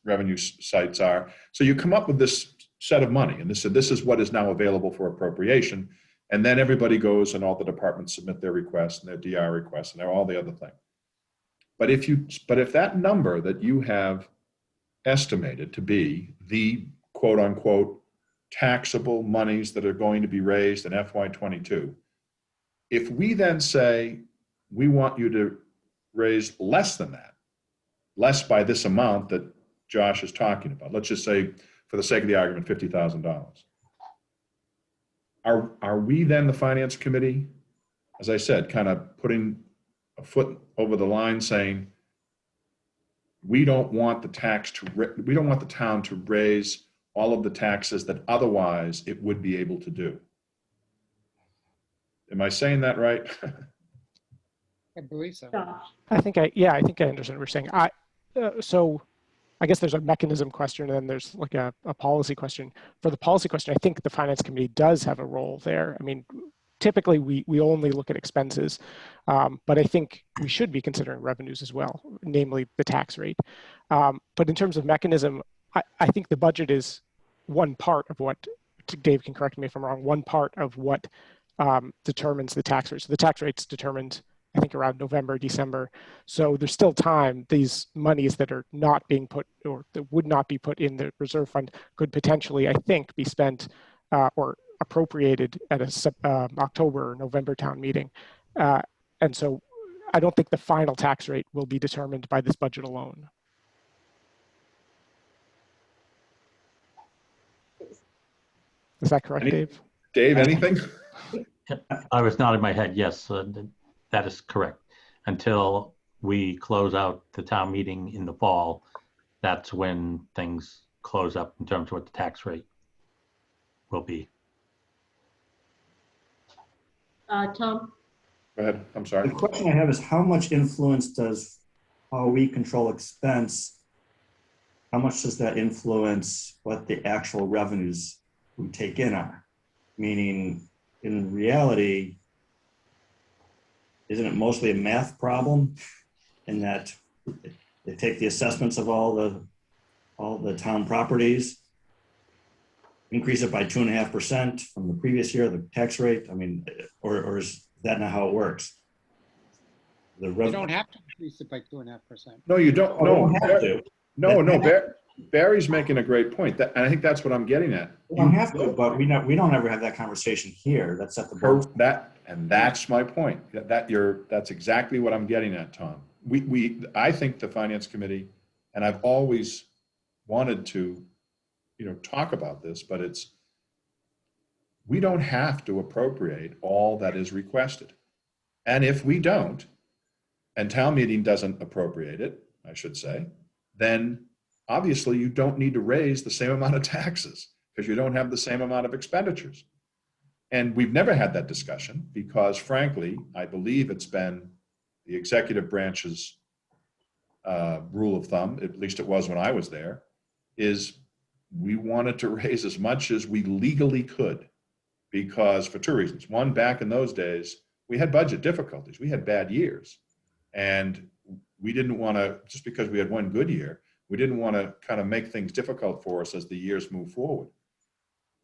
revenue sites are. So you come up with this set of money, and this is what is now available for appropriation. And then everybody goes and all the departments submit their requests and their DR requests and all the other things. But if that number that you have estimated to be the quote unquote taxable monies that are going to be raised in FY22, if we then say we want you to raise less than that, less by this amount that Josh is talking about, let's just say for the sake of the argument, $50,000. Are we then, the Finance Committee, as I said, kind of putting a foot over the line saying, we don't want the town to raise all of the taxes that otherwise it would be able to do? Am I saying that right? I believe so. Josh, I think I understand what you're saying. So I guess there's a mechanism question and then there's like a policy question. For the policy question, I think the Finance Committee does have a role there. I mean, typically we only look at expenses, but I think we should be considering revenues as well, namely the tax rate. But in terms of mechanism, I think the budget is one part of what, Dave can correct me if I'm wrong, one part of what determines the tax rate. So the tax rate's determined, I think, around November, December. So there's still time. These monies that are not being put or that would not be put in the reserve fund could potentially, I think, be spent or appropriated at a October or November town meeting. And so I don't think the final tax rate will be determined by this budget alone. Is that correct, Dave? Dave, anything? I was nodding my head. Yes, that is correct. Until we close out the town meeting in the fall, that's when things close up in terms of what the tax rate will be. Tom? Go ahead, I'm The sorry. question I have is how much influence does how we control expense, how much does that influence what the actual revenues we take in are? Meaning, in reality, isn't it mostly a math problem in that they take the assessments of all the town properties, increase it by 2.5% from the previous year, the tax rate? I mean, or is that not how it works? You don't have to increase it by 2.5%. No, you don't, Oh, no. we don't have to. No, Barry's making a great point, and I think that's what I'm getting at. We don't have to, but we don't ever have that conversation here. That's at the board. That's my point. That's exactly what I'm getting at, Tom. I think the finance committee, and I've always wanted to, talk about this, but we don't have to appropriate all that is requested. And if we don't, and town meeting doesn't appropriate it, I should say, then obviously you don't need to raise the same amount of taxes because you don't have the same amount of expenditures. And we've never had that discussion because frankly, I believe it's been the executive branch's rule of thumb, at least it was when I was there, is we wanted to raise as much as we legally could because for two reasons. One, back in those days, we had budget difficulties. We had bad years. And we didn't want to, just because we had one good year, we didn't want to kind of make things difficult for us as the years move forward.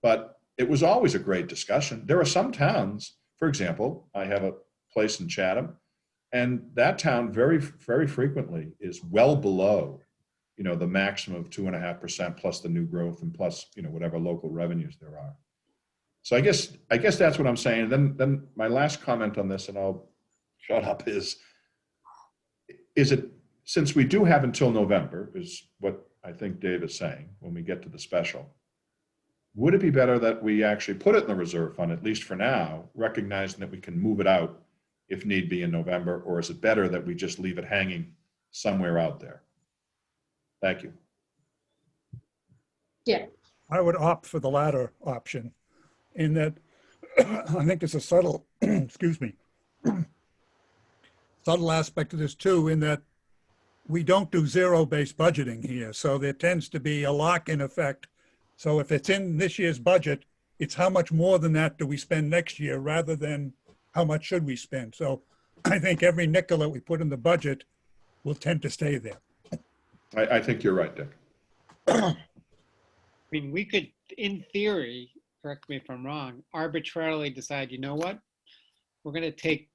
But it was always a great discussion. There are some towns, for example, I have a place in Chatham, and that town very, very frequently is well below, the maximum of 2.5% plus the new growth and plus, whatever local revenues there are. So I guess that's what I'm saying. Then my last comment on this, and I'll shut up, is it, since we do have until November, is what I think Dave is saying when we get to the special, would it be better that we actually put it in the reserve fund, at least for now, recognizing that we can move it out if need be in November, or is it better that we just leave it hanging somewhere out there? Thank you. Yeah. I would opt for the latter option in that I think it's a subtle, excuse me, subtle aspect of this too, in that we don't do zero-based budgeting here. So there tends to be a lock-in effect. So if it's in this year's budget, it's how much more than that do we spend next year rather than how much should we spend. So I think every nickel that we put in the budget will tend to stay there. I think you're right, Dick. I mean, we could, in theory, correct me if I'm wrong, arbitrarily decide, you know what? We're going to take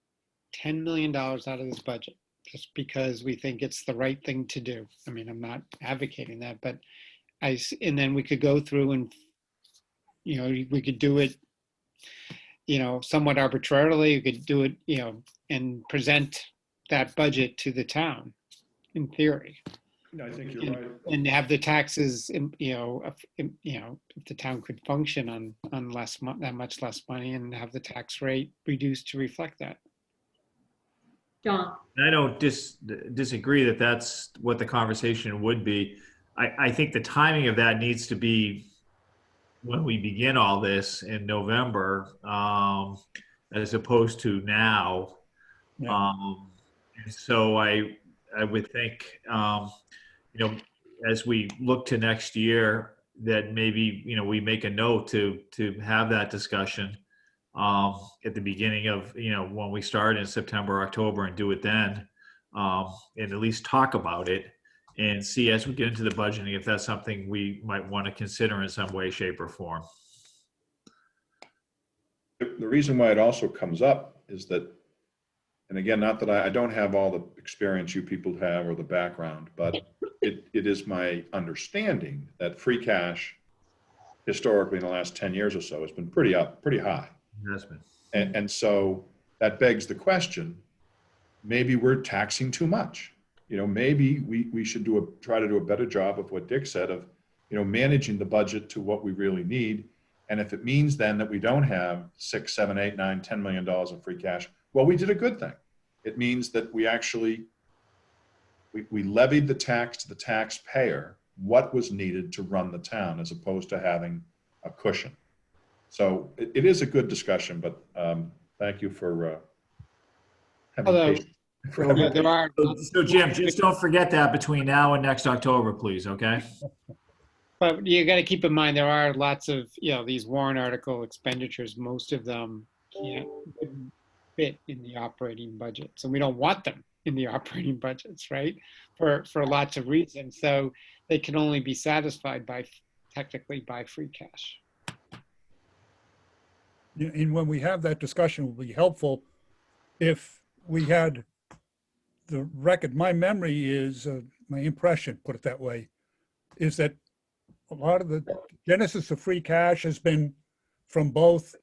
$10 million out of this budget just because we think it's the right thing to do. I mean, I'm not advocating that, but and then we could go through and, we could do it, somewhat arbitrarily. You could do it, and present that budget to the town, in theory. I think you're right. And have the taxes, if the town could function on that much less money and have the tax rate reduced to reflect that. John? I don't disagree that that's what the conversation would be. I think the timing of that needs to be when we begin all this in November, as opposed to now. Yeah. And so I would think, as we look to next year, that maybe, we make a note to have that discussion at the beginning of, when we start in September, October, and do it then, and at least talk about it and see as we get into the budgeting if that's something we might want to consider in some way, shape, or form. The reason why it also comes up is that, and again, not that I don't have all the experience you people have or the background, but it is my understanding that free cash historically in the last 10 years or so has been pretty high. Yes, man. And so that begs the question, maybe we're taxing too much. Maybe we should try to do a better job of what Dick said of, managing the budget to what we really need. And if it means then that we don't have $6, $7, $8, $9, $10 million of free cash, well, we did a good thing. It means that we actually we levied the tax to the taxpayer, what was needed to run the town as opposed to having a cushion. So it is a good discussion, but thank you for having Although, patience. For having yeah, there are, So Jim, just don't forget that between now and next October, please, okay? but you got to keep in mind, there are lots of, these warrant article expenditures, most of them wouldn't fit in the operating budgets, and we don't want them in the operating budgets, right? For lots of reasons. So they can only be satisfied technically by free cash. And when we have that discussion, it will be helpful if we had the record. My memory is, my impression, put it that way, is that a lot of the genesis of free cash has been from both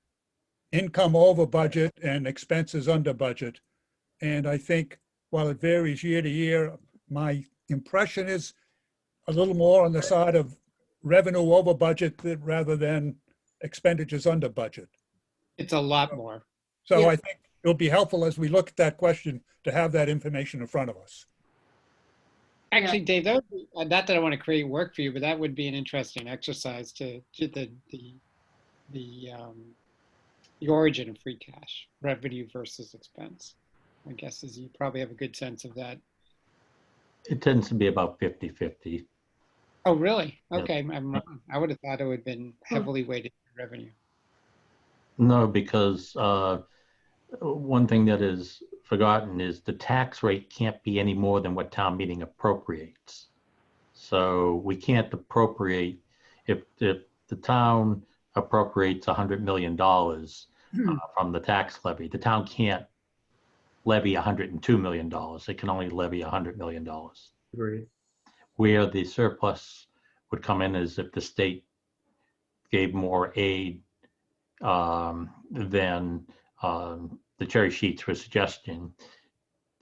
income over budget and expenses under budget. And I think while it varies year to year, my impression is a little more on the side of revenue over budget rather than expenditures under budget. It's a lot more. So Yeah. I think it'll be helpful as we look at that question to have that information in front of us. Actually, Dave, that would be, not that I want to create work for you, but that would be an interesting exercise to the origin of free cash, revenue versus expense. My guess is you probably have a good sense of that. It tends to be about 50-50. Oh, really? Yeah. Okay, I'm wrong. I would have thought it would have been heavily weighted in revenue. No, because one thing that is forgotten is the tax rate can't be any more than what town meeting appropriates. So we can't appropriate, if the town appropriates $100 million from the tax levy, the town can't levy $102 million. It can only levy $100 million. Agreed. Where the surplus would come in is if the state gave more aid than the cherry sheets were suggesting.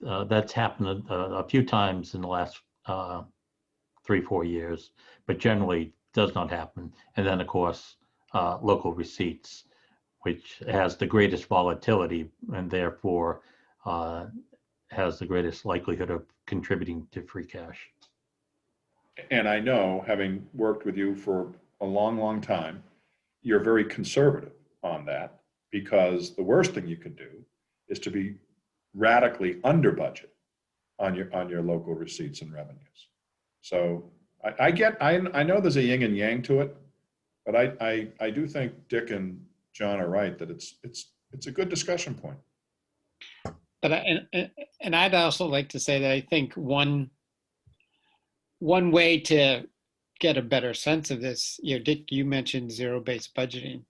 That's happened a few times in the last 3-4 years, but generally does not happen. And then, of course, local receipts, which has the greatest volatility and therefore has the greatest likelihood of contributing to free cash. And I know, having worked with you for a long, long time, you're very conservative on that, because the worst thing you can do is to be radically under budget on your local receipts and revenues. So I know there's a yin and yang to it, but I do think Dick and John are right that it's a good discussion point. But I'd also like to say that I think one way to get a better sense of this, Dick, you mentioned zero-based budgeting.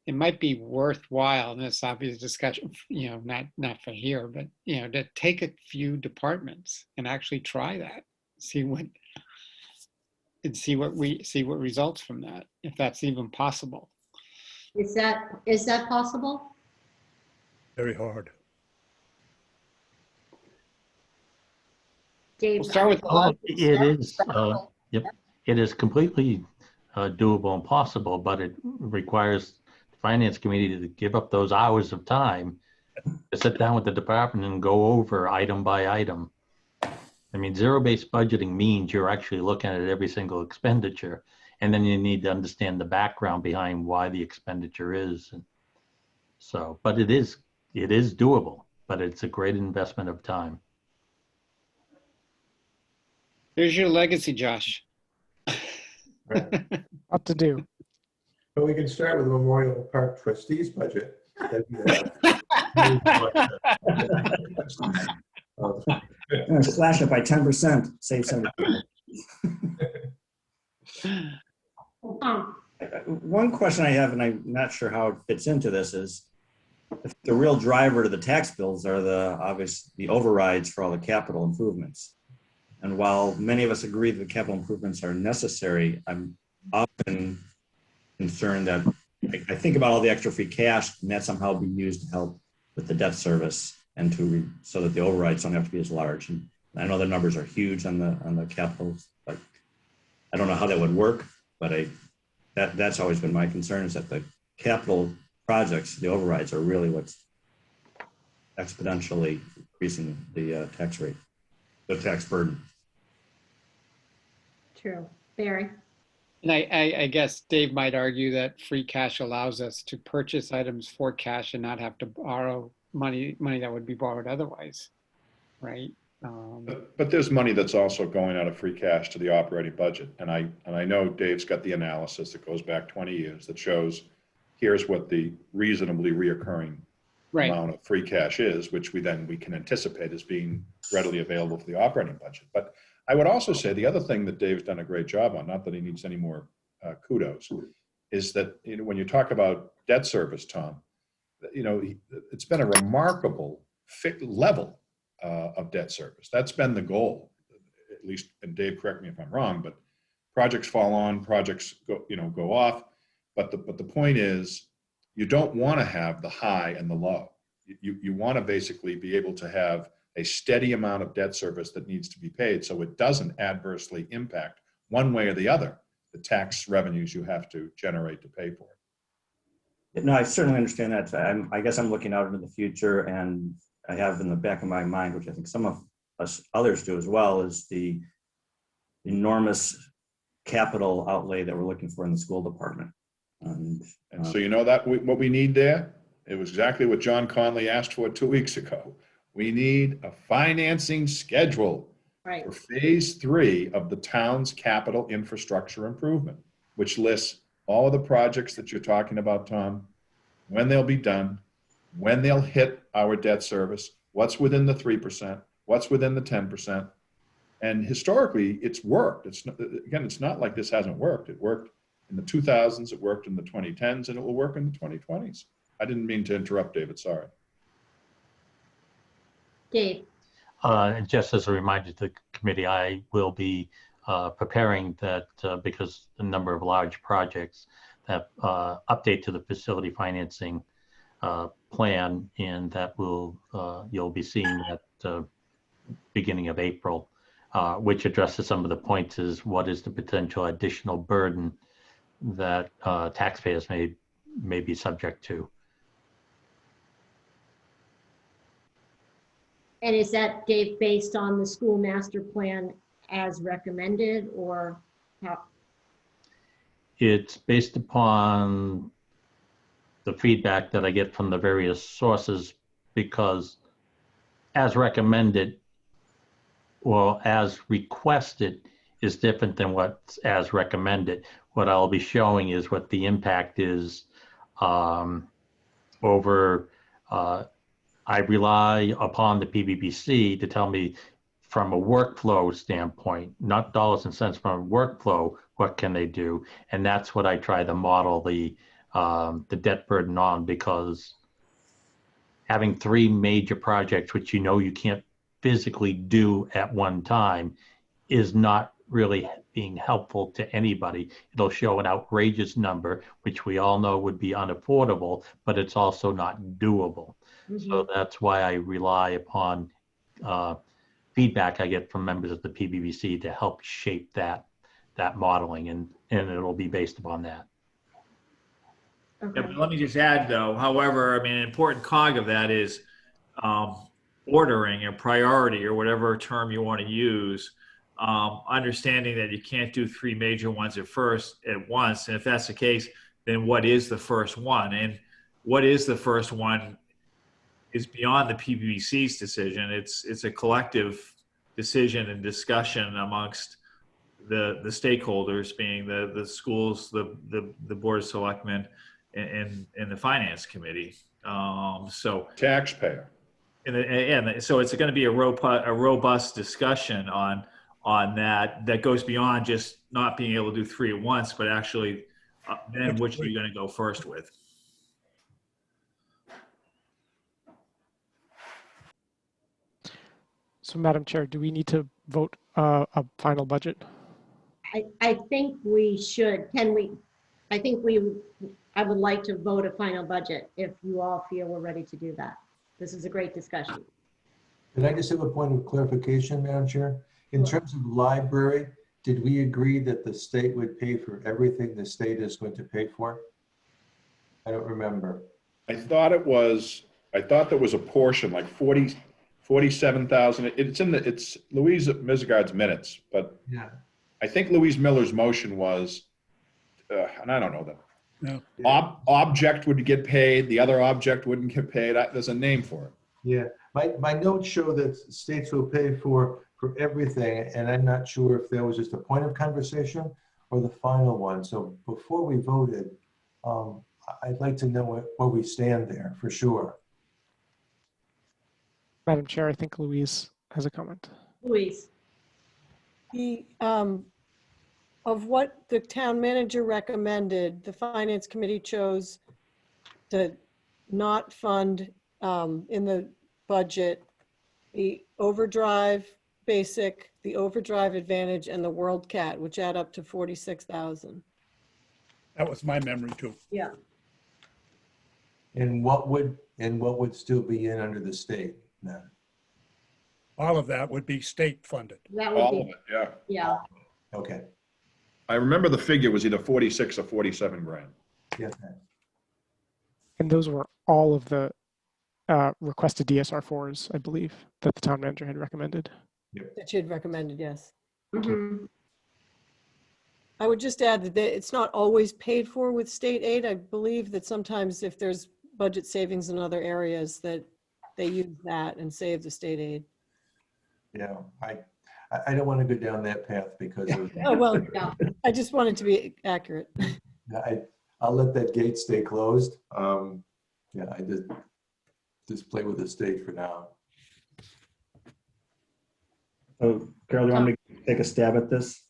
It might be worthwhile, and it's obvious discussion, not for here, but to take a few departments and actually try that, see what results from that, if that's even possible. Is that possible? Very hard. Dave? We'll start with It is, yep, it is completely doable and possible, but it requires the finance committee to give up those hours of time to sit down with the department and go over item by item. I mean, zero-based budgeting means you're actually looking at every single expenditure, and then you need to understand the background behind why the expenditure is. And so, but it is doable, but it's a great investment of time. There's your legacy, Josh. What to do? But we can start with the Memorial Park trustees budget. Slash it by 10%, save 70. One question I have, and I'm not sure how it fits into this, is if the real driver to the tax bills are the overrides for all the capital improvements. And while many of us agree that the capital improvements are necessary, I'm often concerned that I think about all the extra free cash and that somehow be used to help with the debt service and so that the overrides don't have to be as large. And I know the numbers are huge on the capitals, but I don't know how that would work. But that's always been my concern, is that the capital projects, the overrides, are really what's exponentially increasing the tax rate, the tax burden. True. Barry? And I guess Dave might argue that free cash allows us to purchase items for cash and not have to borrow money that would be borrowed otherwise, right? But there's money that's also going out of free cash to the operating budget. And I know Dave's got the analysis that goes back 20 years that shows here's what the reasonably reoccurring Right. amount of free cash is, which we can anticipate as being readily available for the operating budget. But I would also say the other thing that Dave's done a great job on, not that he needs any more kudos, is that when you talk about debt service, Tom, it's been a remarkable level of debt service. That's been the goal, at least. And Dave, correct me if I'm wrong, but projects fall on, projects go off. But the point is, you don't want to have the high and the low. You want to basically be able to have a steady amount of debt service that needs to be paid, so it doesn't adversely impact one way or the other the tax revenues you have to generate to pay for it. No, I certainly understand that. I guess I'm looking out into the future, and I have in the back of my mind, which I think some of us others do as well, is the enormous capital outlay that we're looking for in the school department. And so that what we need there, it was exactly what John Conley asked for 2 weeks ago. We need a financing schedule for phase 3 of the town's capital infrastructure improvement, which lists all of the projects that you're talking about, Tom, when they'll be done, when they'll hit our debt service, what's within the 3%, what's within the 10%. And historically, it's worked. It's not like this hasn't worked. It worked in the 2000s, it worked in the 2010s, and it will work in the 2020s. I didn't mean to interrupt, David, sorry. Dave? Just as a reminder to the committee, I will be preparing that because a number of large projects that update to the facility financing plan, and that will you'll be seeing at beginning of April, which addresses some of the points is what is the potential additional burden that taxpayers may be subject to. And is that, Dave, based on the school master plan as recommended, or how? It's based upon the feedback that I get from the various sources, because as recommended or as requested is different than what's as recommended. What I'll be showing is what the impact is over, I rely upon the PBBC to tell me from a workflow standpoint, not dollars and cents, from a workflow, what can they do? And that's what I try to model the debt burden on, because having 3 major projects, which you can't physically do at one time, is not really being helpful to anybody. It'll show an outrageous number, which we all know would be unaffordable, but it's also not doable. Mm-hmm. So that's why I rely upon feedback I get from members of the PBBC to help shape that modeling, and it'll be based upon that. Okay. Yeah, but let me just add, though, however, I mean, an important cog of that is ordering or priority, or whatever term you want to use, understanding that you can't do 3 major ones at once. And if that's the case, then what is the first one? And what is the first one is beyond the PBBC's decision. It's a collective decision and discussion amongst the stakeholders, being the schools, the board of selectmen, and the finance committee. So taxpayer. And so it's going to be a robust discussion on that goes beyond just not being able to do 3 at once, but actually then which are you going to go first with? So, Madam Chair, do we need to vote a final budget? I think we should. Can we? I would like to vote a final budget if you all feel we're ready to do that. This is a great discussion. Can I just have a point of clarification, Madam Chair? In terms of library, did we agree that the state would pay for everything the state is going to pay for? I don't remember. I thought there was a portion, like 47,000. It's Louise Misgard's minutes, but yeah, I think Louise Miller's motion was, and I don't know that. No. Object would get paid, the other object wouldn't get paid. There's a name for it. Yeah, my notes show that states will pay for everything, and I'm not sure if there was just a point of conversation or the final one. So before we voted, I'd like to know where we stand there for sure. Madam Chair, I think Louise has a comment. Louise? The, of what the town manager recommended, the finance committee chose to not fund in the budget the overdrive basic, the overdrive advantage, and the World Cat, which add up to 46,000. That was my memory too. Yeah. And what would still be in under the state then? All of that would be state funded. That would All of be, it, yeah. yeah. Okay. I remember the figure was either 46 or 47 grand. Yeah. And those were all of the requested DSR4s, I believe, that the town manager had recommended. That you had recommended, yes. Mhm. I would just add that it's not always paid for with state aid. I believe that sometimes if there's budget savings in other areas, that they use that and save the state aid. Yeah, I don't want to go down that path because of, Oh, well, Yeah. I just wanted to be accurate. I'll let that gate stay closed. Yeah, I just play with the state for now. So Carol, do you want me to take a stab at this?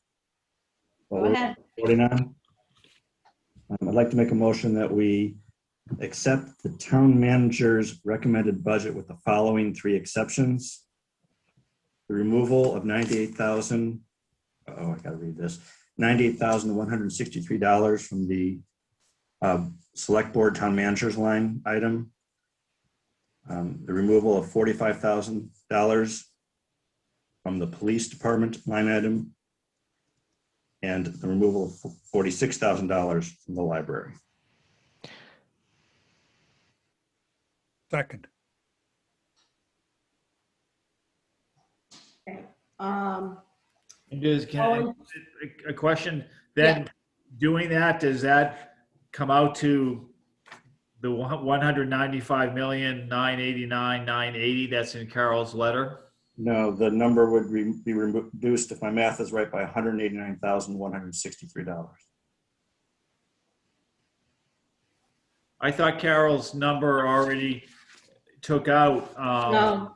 Go ahead. Voting on? I'd like to make a motion that we accept the town manager's recommended budget with the following three exceptions. The removal of $98,000, oh, I gotta read this, $98,163 from the select board town manager's line item. The removal of $45,000 from the police department line item, and the removal of $46,000 from the library. Second. Um, And just, Oh, a question, then doing that, does that come out to the 195,989,980 that's in Carol's letter? No, the number would be reduced, if my math is right, by $189,163. I thought Carol's number already took out. no,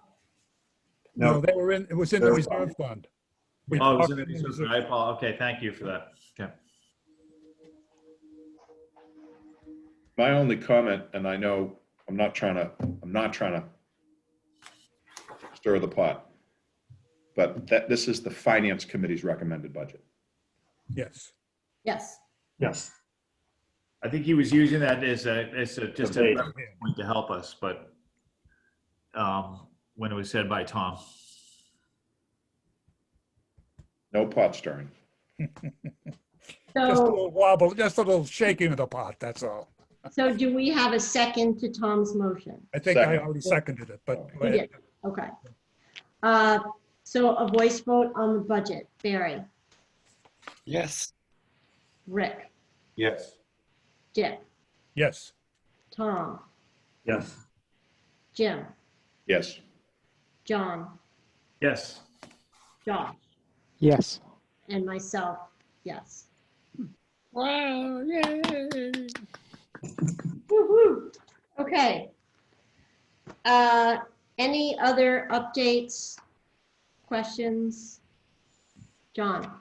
No, they were in, it was in the reserve fund. We Oh, it was talked in the in the reserve. I apologize. Okay, thank you for that. Okay. My only comment, and I know I'm not trying to stir the pot, but this is the finance committee's recommended budget. Yes. yes. Yes. I think he was using that as just a Debate. point to help us, but when it was said by Tom. No pot stirring. Just a So, little wobble, just a little shaking of the pot, that's all. so do we have a second to Tom's motion? I think I Second. already seconded it, but go You ahead. did. Okay. So a voice vote on the budget. Barry, Yes. Rick, Yes. Dick, Yes. Tom, Yes. Jim, Yes. John, Yes. Josh, Yes. and myself, yes. Wow, yay. Woo-hoo. Okay. Any other updates, questions? John?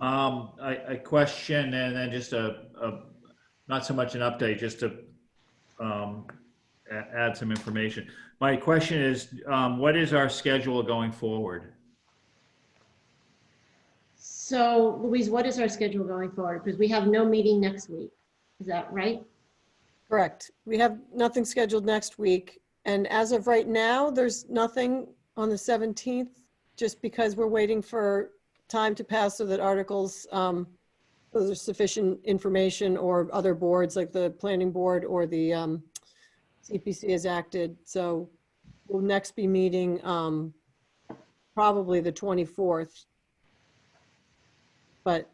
A question and then just not so much an update, just to add some information. My question is, what is our schedule going forward? So Louise, what is our schedule going forward? Because we have no meeting next week. Is that right? Correct. We have nothing scheduled next week. And as of right now, there's nothing on the 17th, just because we're waiting for time to pass so that articles, so there's sufficient information, or other boards like the planning board or the CPC has acted. So we'll next be meeting probably the 24th. but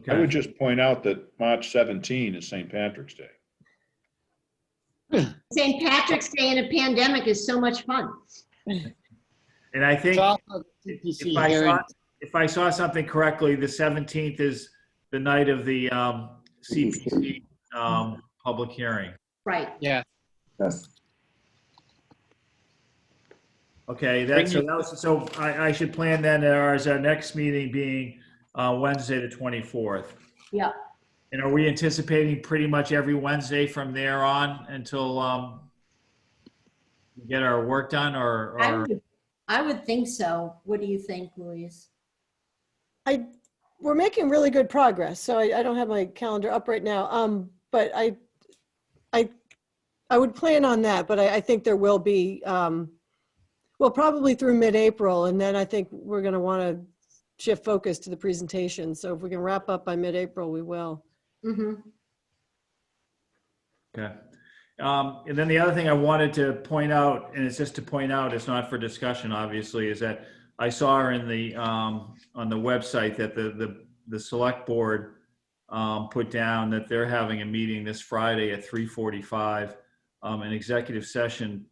I would just point out that March 17 is St. Patrick's Day. St. Patrick's Day in a pandemic is so much fun. And I think It's also CPC hearing. if I saw something correctly, the 17th is the night of the CPC public hearing. Right. Yeah, Yes. Okay, so I should plan then as our next meeting being Wednesday, the 24th. Yeah. And are we anticipating pretty much every Wednesday from there on until we get our work done or? I would think so. What do you think, Louise? we're making really good progress. So I don't have my calendar up right now. But I would plan on that, but I think there will be, well, probably through mid-April, and then I think we're going to want to shift focus to the presentation. So if we can wrap up by mid-April, we will. Mm-hmm. Okay. And then the other thing I wanted to point out, and it's just to point out, it's not for discussion, obviously, is that I saw in the on the website that the select board put down that they're having a meeting this Friday at 3:45, an executive session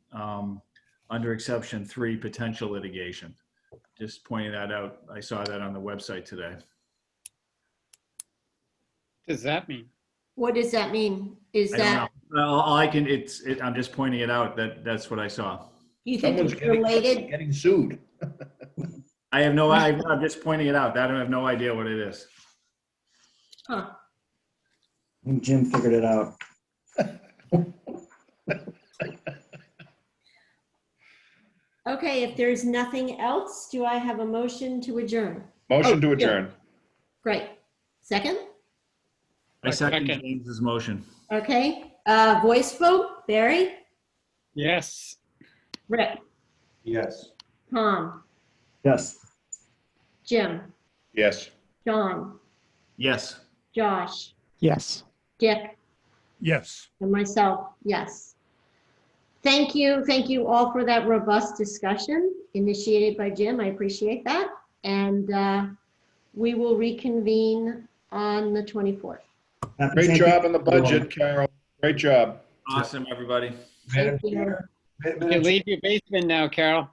under exception 3, potential litigation. Just pointing that out. I saw that on the website today. what does that mean? What does that mean? Is I don't that, know. Well, all I can, I'm just pointing it out that's what I saw. you think Someone's it's related? getting sued. I'm just pointing it out. I have no idea what it is. Huh. I think Jim figured it out. Okay, if there's nothing else, do I have a motion to adjourn? Motion to yeah. adjourn. Great. Second? I second Second. James's motion. Okay. Voice vote, Barry, Yes. Rick, Yes. Tom, Yes. Jim, Yes. John, Yes. Josh, Yes. Dick, Yes. and myself, yes. Thank you all for that robust discussion initiated by Jim. I appreciate that. And we will reconvene on the 24th. Great job on the budget, Carol. Great job. Awesome, everybody. Thank you. You can leave your basement now, Carol.